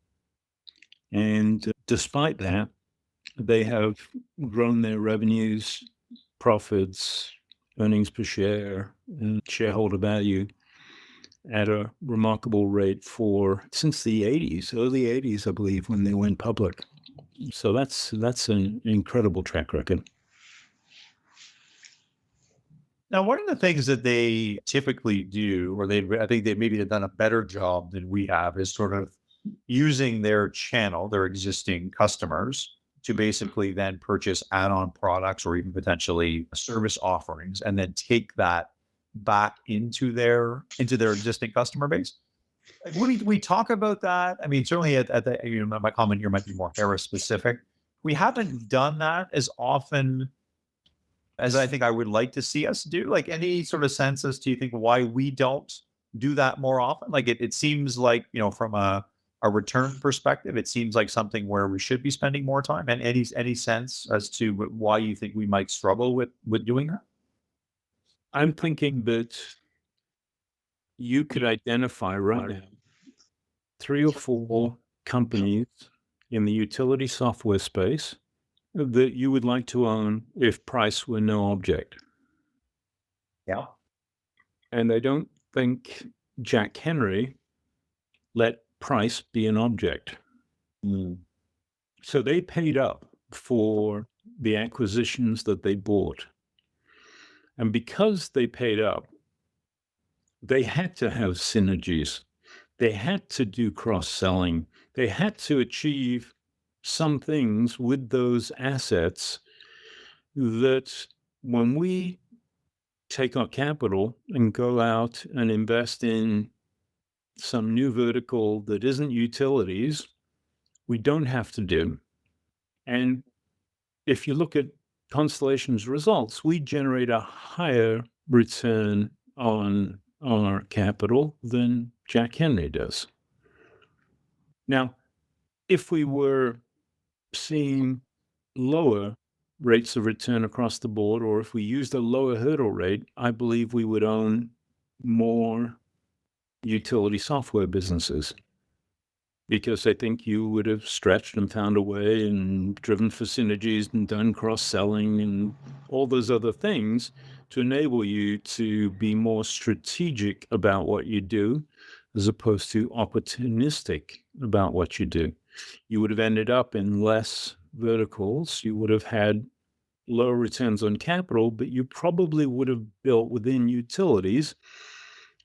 C: And despite that, they have grown their revenues, profits, earnings per share, and shareholder value at a remarkable rate since the 80s, early 80s, I believe, when they went public. So that's an incredible track record.
B: Now, one of the things that they typically do, or I think they maybe have done a better job than we have, is sort of using their channel, their existing customers, to basically then purchase add-on products or even potentially service offerings, and then take that back into their existing customer base. Like, when we talk about that, I mean, certainly at the, my comment here might be more Harris specific. We haven't done that as often as I think I would like to see us do. Like, any sort of sense as to, you think, why we don't do that more often? Like, it seems like, from a return perspective, it seems like something where we should be spending more time. And any sense as to why you think we might struggle with doing that?
C: I'm thinking that you could identify right now 3 or 4 companies in the utility software space that you would like to own if price were no object.
B: Yeah.
C: And I don't think Jack Henry let price be an object. So they paid up for the acquisitions that they bought. And because they paid up, they had to have synergies. They had to do cross-selling. They had to achieve some things with those assets that when we take our capital and go out and invest in some new vertical that isn't utilities, we don't have to do. And if you look at Constellation's results, we generate a higher return on our capital than Jack Henry does. Now, if we were seeing lower rates of return across the board, or if we used a lower hurdle rate, I believe we would own more utility software businesses, because I think you would have stretched and found a way and driven for synergies and done cross-selling and all those other things to enable you to be more strategic about what you do, as opposed to opportunistic about what you do. You would have ended up in less verticals. You would have had lower returns on capital, but you probably would have built within utilities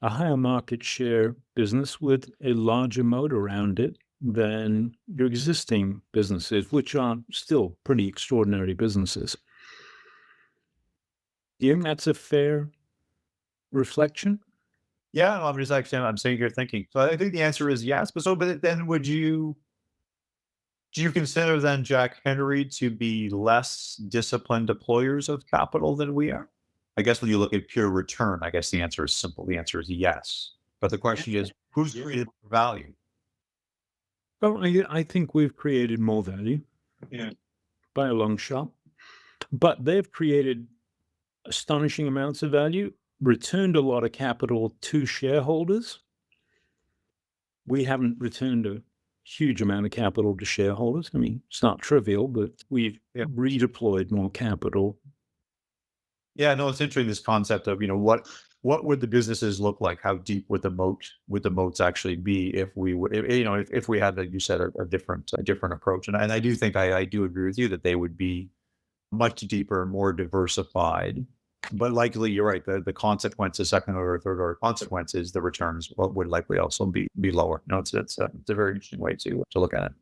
C: a higher market share business with a larger moat around it than your existing businesses, which are still pretty extraordinary businesses. Do you think that's a fair reflection?
B: Yeah, no, I'm sitting here thinking. So I think the answer is yes. But then do you consider then Jack Henry to be less disciplined deployers of capital than we are? I guess when you look at pure return, I guess the answer is simple. The answer is yes. But the question is, who's created value?
C: Well, I think we've created more value,
B: Yeah.
C: by a long shot, but they've created astonishing amounts of value, returned a lot of capital to shareholders. We haven't returned a huge amount of capital to shareholders. I mean, it's not trivial, but we've redeployed more capital.
B: Yeah, no, it's interesting, this concept of, what would the businesses look like? How deep would the moats actually be if we would, if we had, like you said, a different approach? And I do think I do agree with you that they would be much deeper, more diversified. But likely, you're right. The consequences, second or third order consequences, the returns would likely also be lower. No, it's a very interesting way to look at it.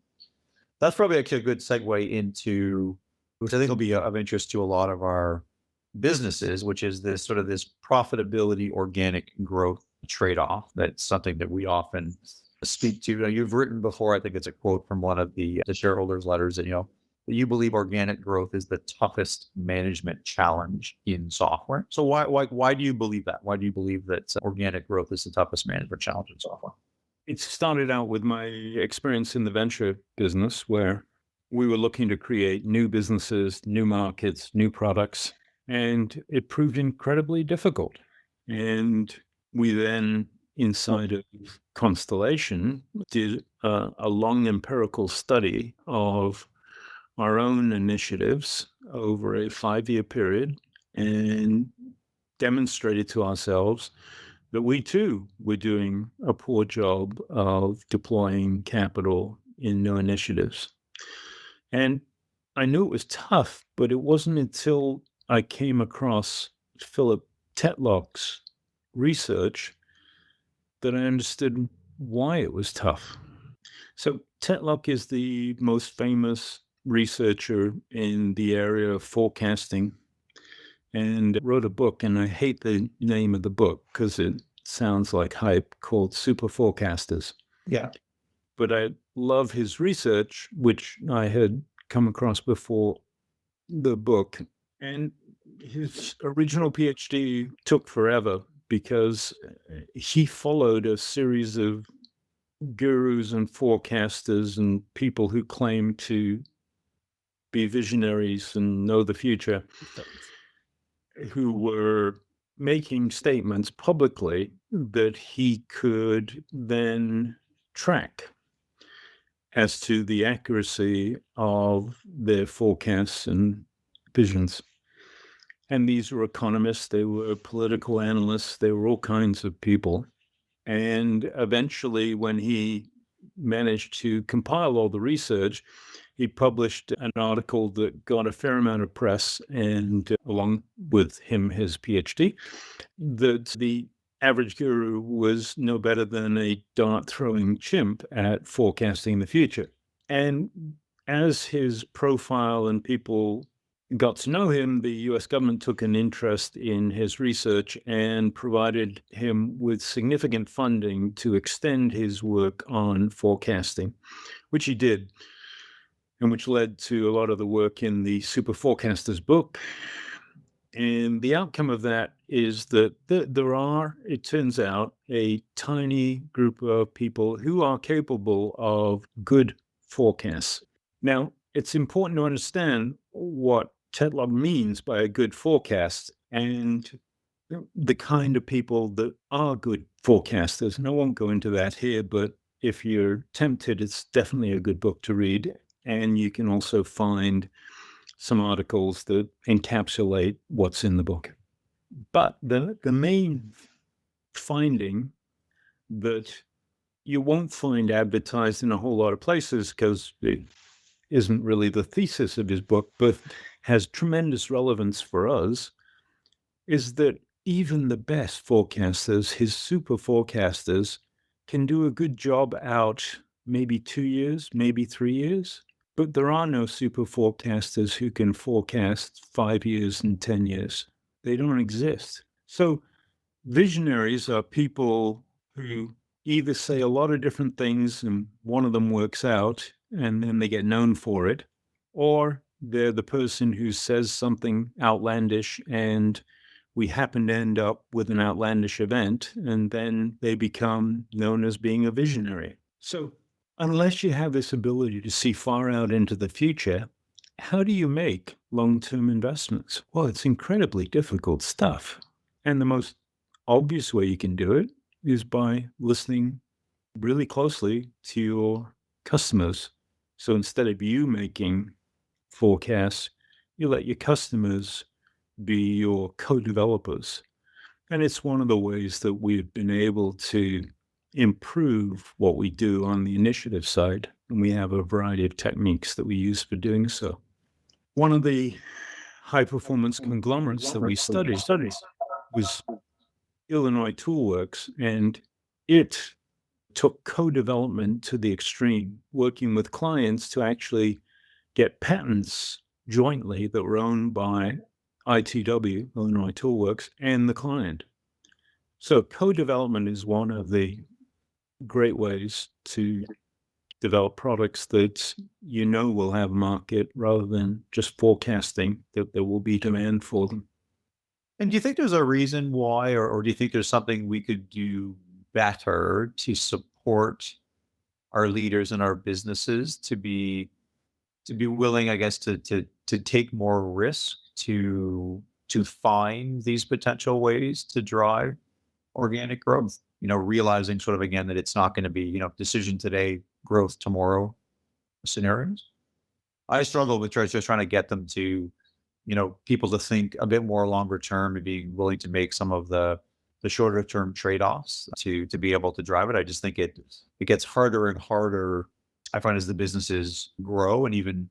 B: That's probably actually a good segue into, which I think will be of interest to a lot of our businesses, which is this profitability, organic growth trade-off. That's something that we often speak to. You've written before, I think it's a quote from one of the shareholders' letters, that that you believe organic growth is the toughest management challenge in software. So why do you believe that? Why do you believe that organic growth is the toughest management challenge in software?
C: It started out with my experience in the venture business, where we were looking to create new businesses, new markets, new products, and it proved incredibly difficult. And we then, inside of Constellation, did a long empirical study of our own initiatives over a 5-year period and demonstrated to ourselves that we too were doing a poor job of deploying capital in new initiatives. And I knew it was tough, but it wasn't until I came across Philip Tetlock's research that I understood why it was tough. So Tetlock is the most famous researcher in the area of forecasting and wrote a book, and I hate the name of the book because it sounds like hype, called Super Forecasters.
B: Yeah.
C: But I love his research, which I had come across before the book. And his original PhD took forever because he followed a series of gurus and forecasters and people who claim to be visionaries and know the future, who were making statements publicly that he could then track as to the accuracy of their forecasts and visions. And these were economists, they were political analysts, they were all kinds of people. And eventually, when he managed to compile all the research, he published an article that got a fair amount of press, and along with him, his PhD, that the average guru was no better than a dart throwing chimp at forecasting the future. And as his profile and people got to know him, the US government took an interest in his research and provided him with significant funding to extend his work on forecasting, which he did, and which led to a lot of the work in the Super Forecasters book. And the outcome of that is that there are, it turns out, a tiny group of people who are capable of good forecasts. Now, it's important to understand what Tetlock means by a good forecast and the kind of people that are good forecasters. And I won't go into that here, but if you're tempted, it's definitely a good book to read. And you can also find some articles that encapsulate what's in the book. But the main finding that you won't find advertised in a whole lot of places, because it isn't really the thesis of his book, but has tremendous relevance for us, is that even the best forecasters, his super forecasters, can do a good job out maybe 2 years, maybe 3 years. But there are no super forecasters who can forecast 5 years and 10 years. They don't exist. So visionaries are people who either say a lot of different things and one of them works out and then they get known for it, or they're the person who says something outlandish and we happen to end up with an outlandish event, and then they become known as being a visionary. So Unless you have this ability to see far out into the future, how do you make long-term investments? Well, it's incredibly difficult stuff. And the most obvious way you can do it is by listening really closely to your customers. So instead of you making forecasts, you let your customers be your co-developers. And it's one of the ways that we've been able to improve what we do on the initiative side. And we have a variety of techniques that we use for doing so. One of the high performance conglomerates that we studied was Illinois Toolworks, and it took co-development to the extreme, working with clients to actually get patents jointly that were owned by ITW, Illinois Toolworks, and the client. So co-development is one of the great ways to develop products that you know will have a market rather than just forecasting that there will be demand for them.
B: And do you think there's a reason why, or do you think there's something we could do better to support our leaders and our businesses to be willing, I guess, to take more risk to find these potential ways to drive organic growth? Realizing sort of again that it's not going to be, decision today, growth tomorrow scenarios. I struggle with just trying to get them to, people to think a bit more longer term and being willing to make some of the shorter term trade-offs to be able to drive it. I just think it gets harder and harder. I find as the businesses grow and even,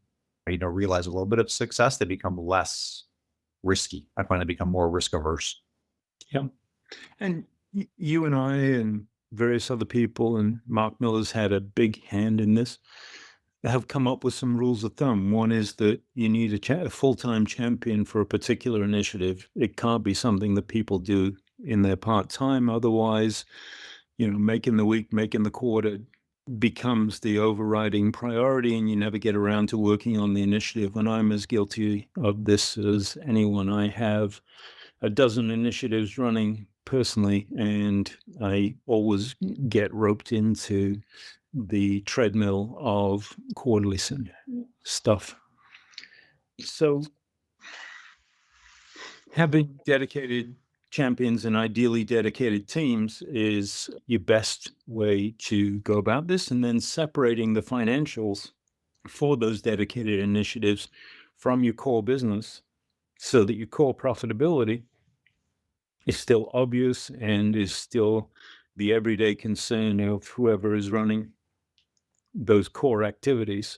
B: realize a little bit of success, they become less risky. I find they become more risk averse.
C: Yeah. And you and I and various other people, and Mark Miller's had a big hand in this, have come up with some rules of thumb. One is that you need a full-time champion for a particular initiative. It can't be something that people do in their part-time. Otherwise, making the week, making the quarter becomes the overriding priority, and you never get around to working on the initiative. And I'm as guilty of this as anyone. I have a dozen initiatives running personally, and I always get roped into the treadmill of quarterly stuff. So having dedicated champions and ideally dedicated teams is your best way to go about this, and then separating the financials for those dedicated initiatives from your core business so that your core profitability is still obvious and is still the everyday concern of whoever is running those core activities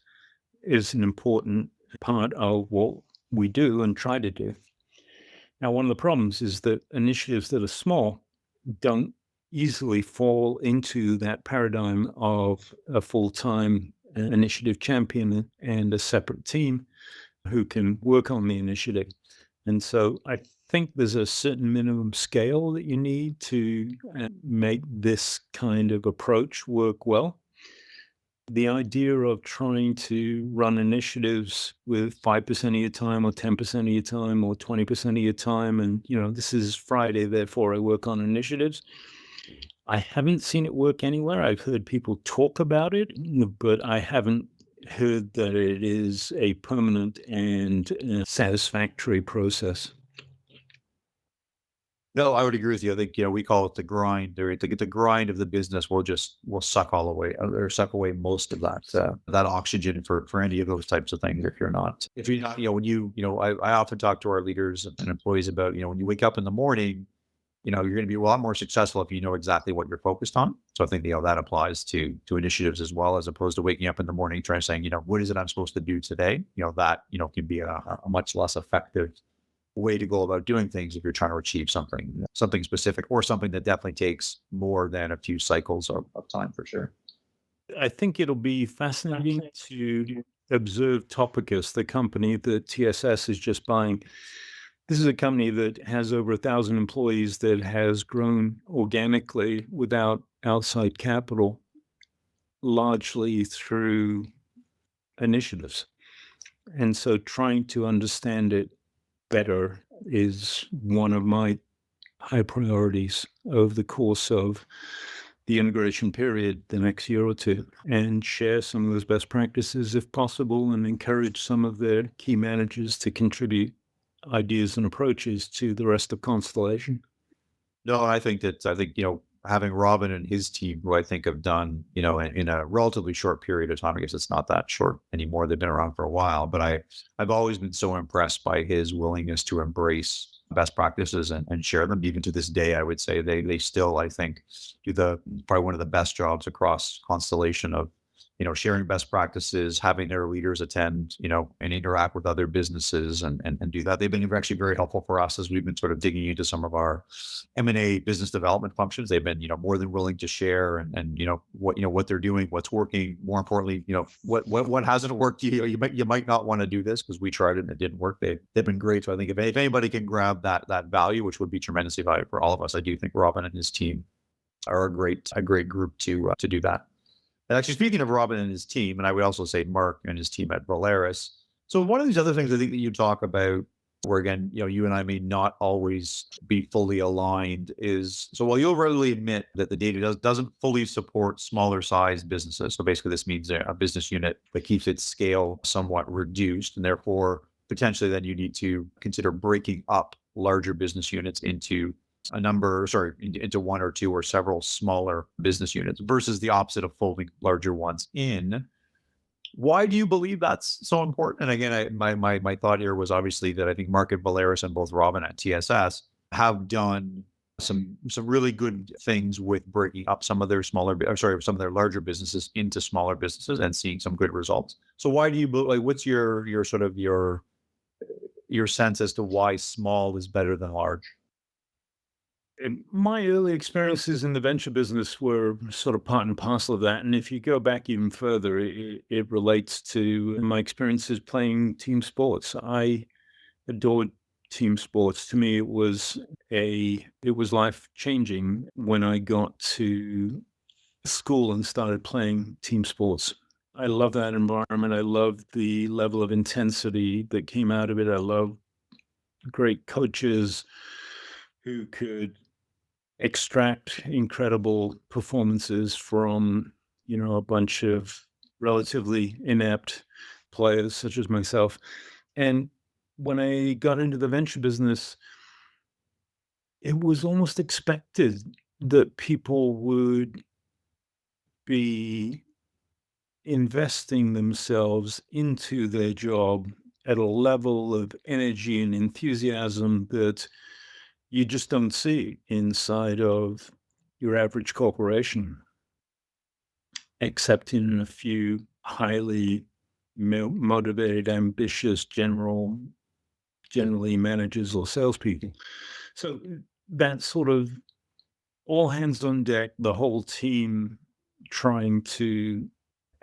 C: is an important part of what we do and try to do. Now, one of the problems is that initiatives that are small don't easily fall into that paradigm of a full-time initiative champion and a separate team who can work on the initiative. And so I think there's a certain minimum scale that you need to make this kind of approach work well. The idea of trying to run initiatives with 5% of your time or 10% of your time or 20% of your time, and, this is Friday, therefore I work on initiatives. I haven't seen it work anywhere. I've heard people talk about it, but I haven't heard that it is a permanent and satisfactory process.
B: No, I would agree with you. I think, we call it the grind. The grind of the business will suck all away or suck away most of that oxygen for any of those types of things. If you're not, when I often talk to our leaders and employees about, when you wake up in the morning, you're going to be a lot more successful if you know exactly what you're focused on. So I think, that applies to initiatives as well, as opposed to waking up in the morning trying to saying, what is it I'm supposed to do today? That, can be a much less effective way to go about doing things if you're trying to achieve something specific, or something that definitely takes more than a few cycles of time for sure.
C: I think it'll be fascinating to observe Topicus, the company that TSS is just buying. This is a company that has over 1,000 employees that has grown organically without outside capital, largely through initiatives. And so trying to understand it better is one of my high priorities over the course of the integration period the next year or two and share some of those best practices if possible, and encourage some of their key managers to contribute ideas and approaches to the rest of Constellation.
B: No, I think, having Robin and his team, who I think have done, in a relatively short period of time, I guess it's not that short anymore. They've been around for a while, but I've always been so impressed by his willingness to embrace best practices and share them. Even to this day, I would say they still, I think, do probably one of the best jobs across Constellation of, sharing best practices, having their leaders attend, and interact with other businesses and do that. They've been actually very helpful for us as we've been sort of digging into some of our M&A business development functions. They've been, more than willing to share and what they're doing, what's working. More importantly, what hasn't worked. You might not want to do this because we tried it and it didn't work. They've been great. So I think if anybody can grab that value, which would be tremendously valuable for all of us, I do think Robin and his team are a great group to do that. And actually, speaking of Robin and his team, and I would also say Mark and his team at Volaris. So one of these other things I think that you talk about, where again, you and I may not always be fully aligned, is so while you'll readily admit that the data doesn't fully support smaller sized businesses. So basically, this means a business unit that keeps its scale somewhat reduced, and therefore potentially then you need to consider breaking up larger business units into into one or two or several smaller business units versus the opposite of folding larger ones in. Why do you believe that's so important? And again, my thought here was obviously that I think Mark and Volaris and both Robin at TSS have done some really good things with breaking up some of their some of their larger businesses into smaller businesses and seeing some good results. So why do you what's your sort of your sense as to why small is better than large?
C: And my early experiences in the venture business were sort of part and parcel of that. And if you go back even further, it relates to my experiences playing team sports. I adored team sports. To me, it was life changing when I got to school and started playing team sports. I love that environment. I love the level of intensity that came out of it. I love great coaches who could extract incredible performances from, a bunch of relatively inept players such as myself. And when I got into the venture business, it was almost expected that people would be investing themselves into their job at a level of energy and enthusiasm that you just don't see inside of your average corporation, except in a few highly motivated, ambitious, generally managers or salespeople. So that sort of all hands on deck, the whole team trying to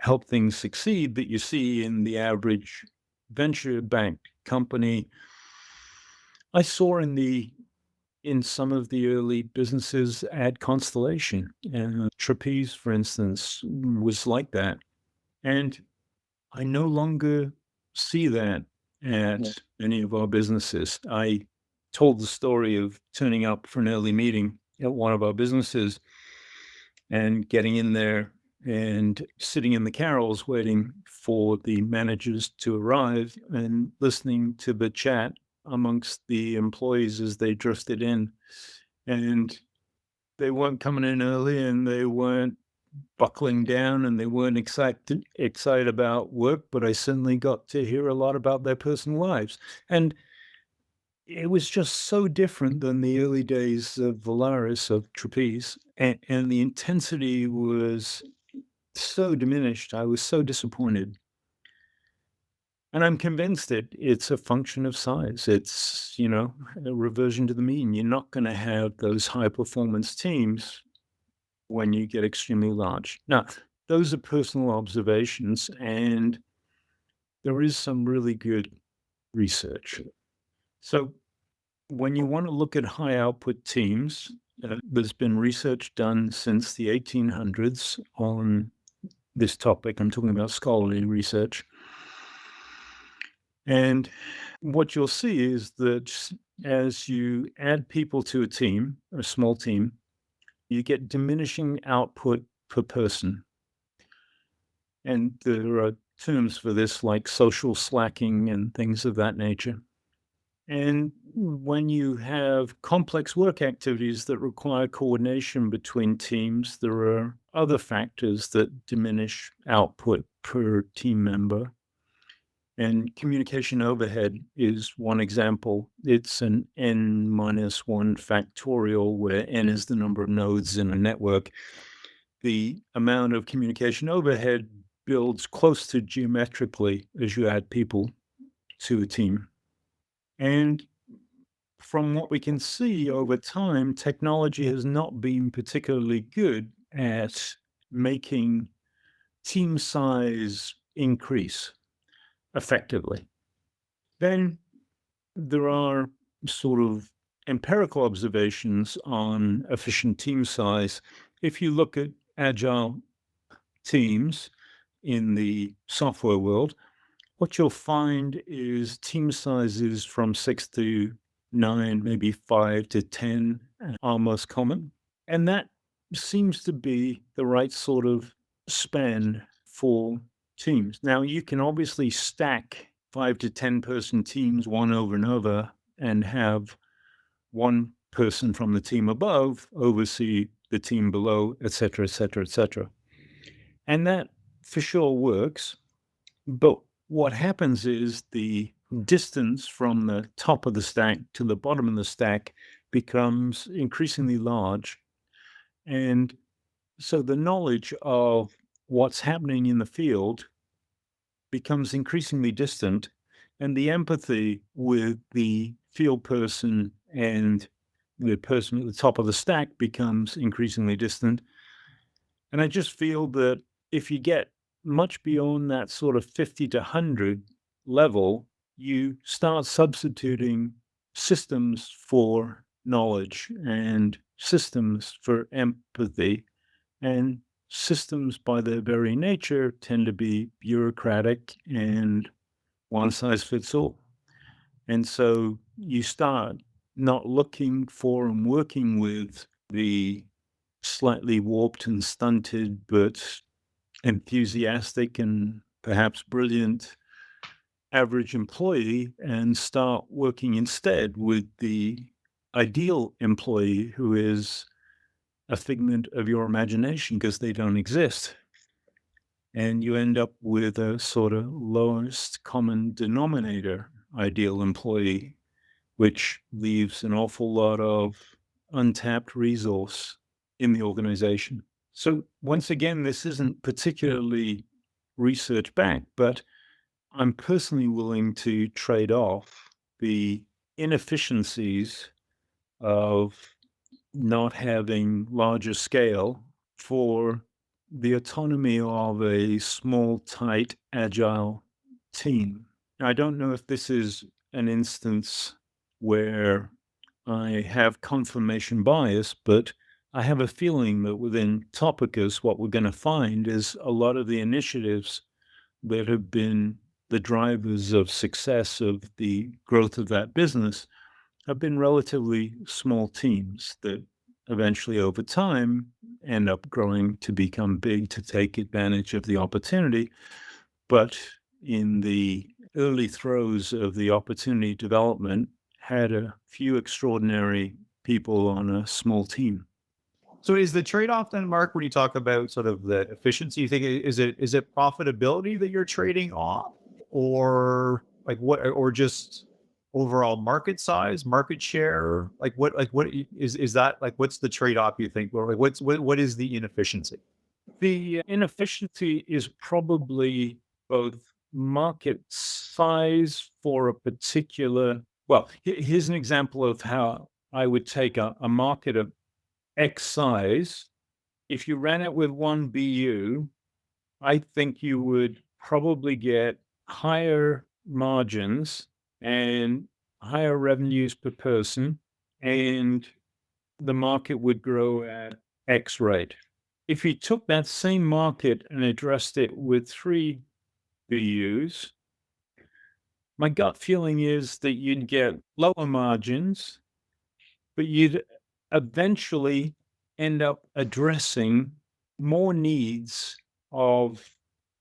C: help things succeed that you see in the average venture backed company. I saw in some of the early businesses at Constellation, and Trapeze, for instance, was like that. And I no longer see that at any of our businesses. I told the story of turning up for an early meeting at one of our businesses and getting in there and sitting in the carrels waiting for the managers to arrive and listening to the chat amongst the employees as they drifted in. And they weren't coming in early and they weren't buckling down and they weren't excited about work, but I certainly got to hear a lot about their personal lives. And it was just so different than the early days of Volaris, of Trapeze. And the intensity was so diminished. I was so disappointed. And I'm convinced it's a function of size. It's, a reversion to the mean. You're not going to have those high performance teams when you get extremely large. Now, those are personal observations, and there is some really good research. So when you want to look at high output teams, there's been research done since the 1800s on this topic. I'm talking about scholarly research. And what you'll see is that as you add people to a team, a small team, you get diminishing output per person. And there are terms for this like social slacking and things of that nature. And when you have complex work activities that require coordination between teams, there are other factors that diminish output per team member. And communication overhead is one example. It's an n minus 1 factorial, where n is the number of nodes in a network. The amount of communication overhead builds close to geometrically as you add people to a team. And from what we can see over time, technology has not been particularly good at making team size increase effectively. Then there are sort of empirical observations on efficient team size. If you look at agile teams in the software world, what you'll find is team sizes from 6 to 9, maybe 5 to 10 are most common. And that seems to be the right sort of span for teams. Now, you can obviously stack 5 to 10 person teams one over another and have one person from the team above oversee the team below, et cetera, et cetera, et cetera. And that for sure works. But what happens is the distance from the top of the stack to the bottom of the stack becomes increasingly large. And so the knowledge of what's happening in the field becomes increasingly distant, and the empathy with the field person and the person at the top of the stack becomes increasingly distant. And I just feel that if you get much beyond that sort of 50 to 100 level, you start substituting systems for knowledge and systems for empathy. And systems, by their very nature, tend to be bureaucratic and one size fits all. And so you start not looking for and working with the slightly warped and stunted, but enthusiastic and perhaps brilliant average employee, and start working instead with the ideal employee who is a figment of your imagination because they don't exist. And you end up with a sort of lowest common denominator ideal employee, which leaves an awful lot of untapped resource in the organization. So once again, this isn't particularly research backed, but I'm personally willing to trade off the inefficiencies of not having larger scale for the autonomy of a small, tight, agile team. Now, I don't know if this is an instance where I have confirmation bias, but I have a feeling that within Topicus, what we're going to find is a lot of the initiatives that have been the drivers of success of the growth of that business have been relatively small teams that eventually over time end up growing to become big to take advantage of the opportunity. But in the early throes of the opportunity development, had a few extraordinary people on a small team.
B: So is the trade-off then, Mark, when you talk about sort of the efficiency, you think is it profitability that you're trading off, or like what, or just overall market size, market share? Like what is that, like what's the trade-off you think? Or like what is the inefficiency?
C: The inefficiency is probably both market size for a particular. Well, here's an example of how I would take a market of X size. If you ran it with one BU, I think you would probably get higher margins and higher revenues per person, and the market would grow at X rate. If you took that same market and addressed it with 3 BUs, my gut feeling is that you'd get lower margins, but you'd eventually end up addressing more needs of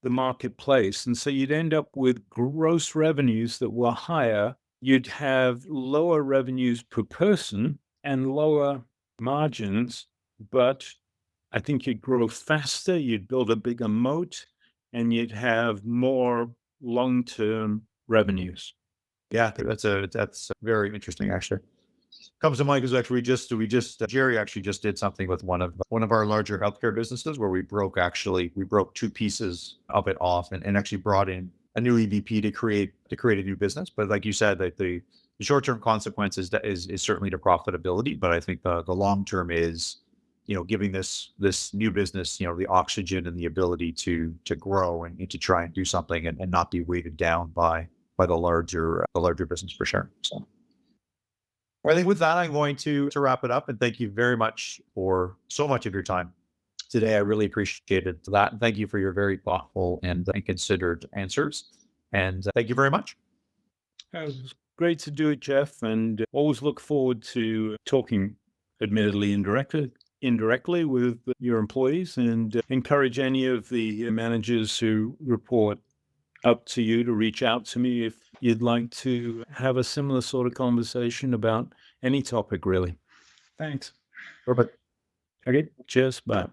C: the marketplace. And so you'd end up with gross revenues that were higher. You'd have lower revenues per person and lower margins, but I think you'd grow faster, you'd build a bigger moat, and you'd have more long-term revenues.
B: Yeah, that's very interesting actually. Comes to mind because actually we just Jerry actually just did something with one of our larger healthcare businesses where we broke two pieces of it off and actually brought in a new EVP to create a new business. But like you said, that the short term consequences that is certainly the profitability, but I think the long term is giving this new business the oxygen and the ability to grow and to try and do something and not be weighted down by the larger business for sure. So. Well, I think with that, I'm going to wrap it up and thank you very much for so much of your time today. I really appreciated that. And thank you for your very thoughtful and considered answers. And thank you very much.
C: It was great to do it, Jeff, and always look forward to talking, admittedly indirectly with your employees, and encourage any of the managers who report up to you to reach out to me if you'd like to have a similar sort of conversation about any topic, really. Thanks.
B: Perfect.
C: Okay, cheers. Bye.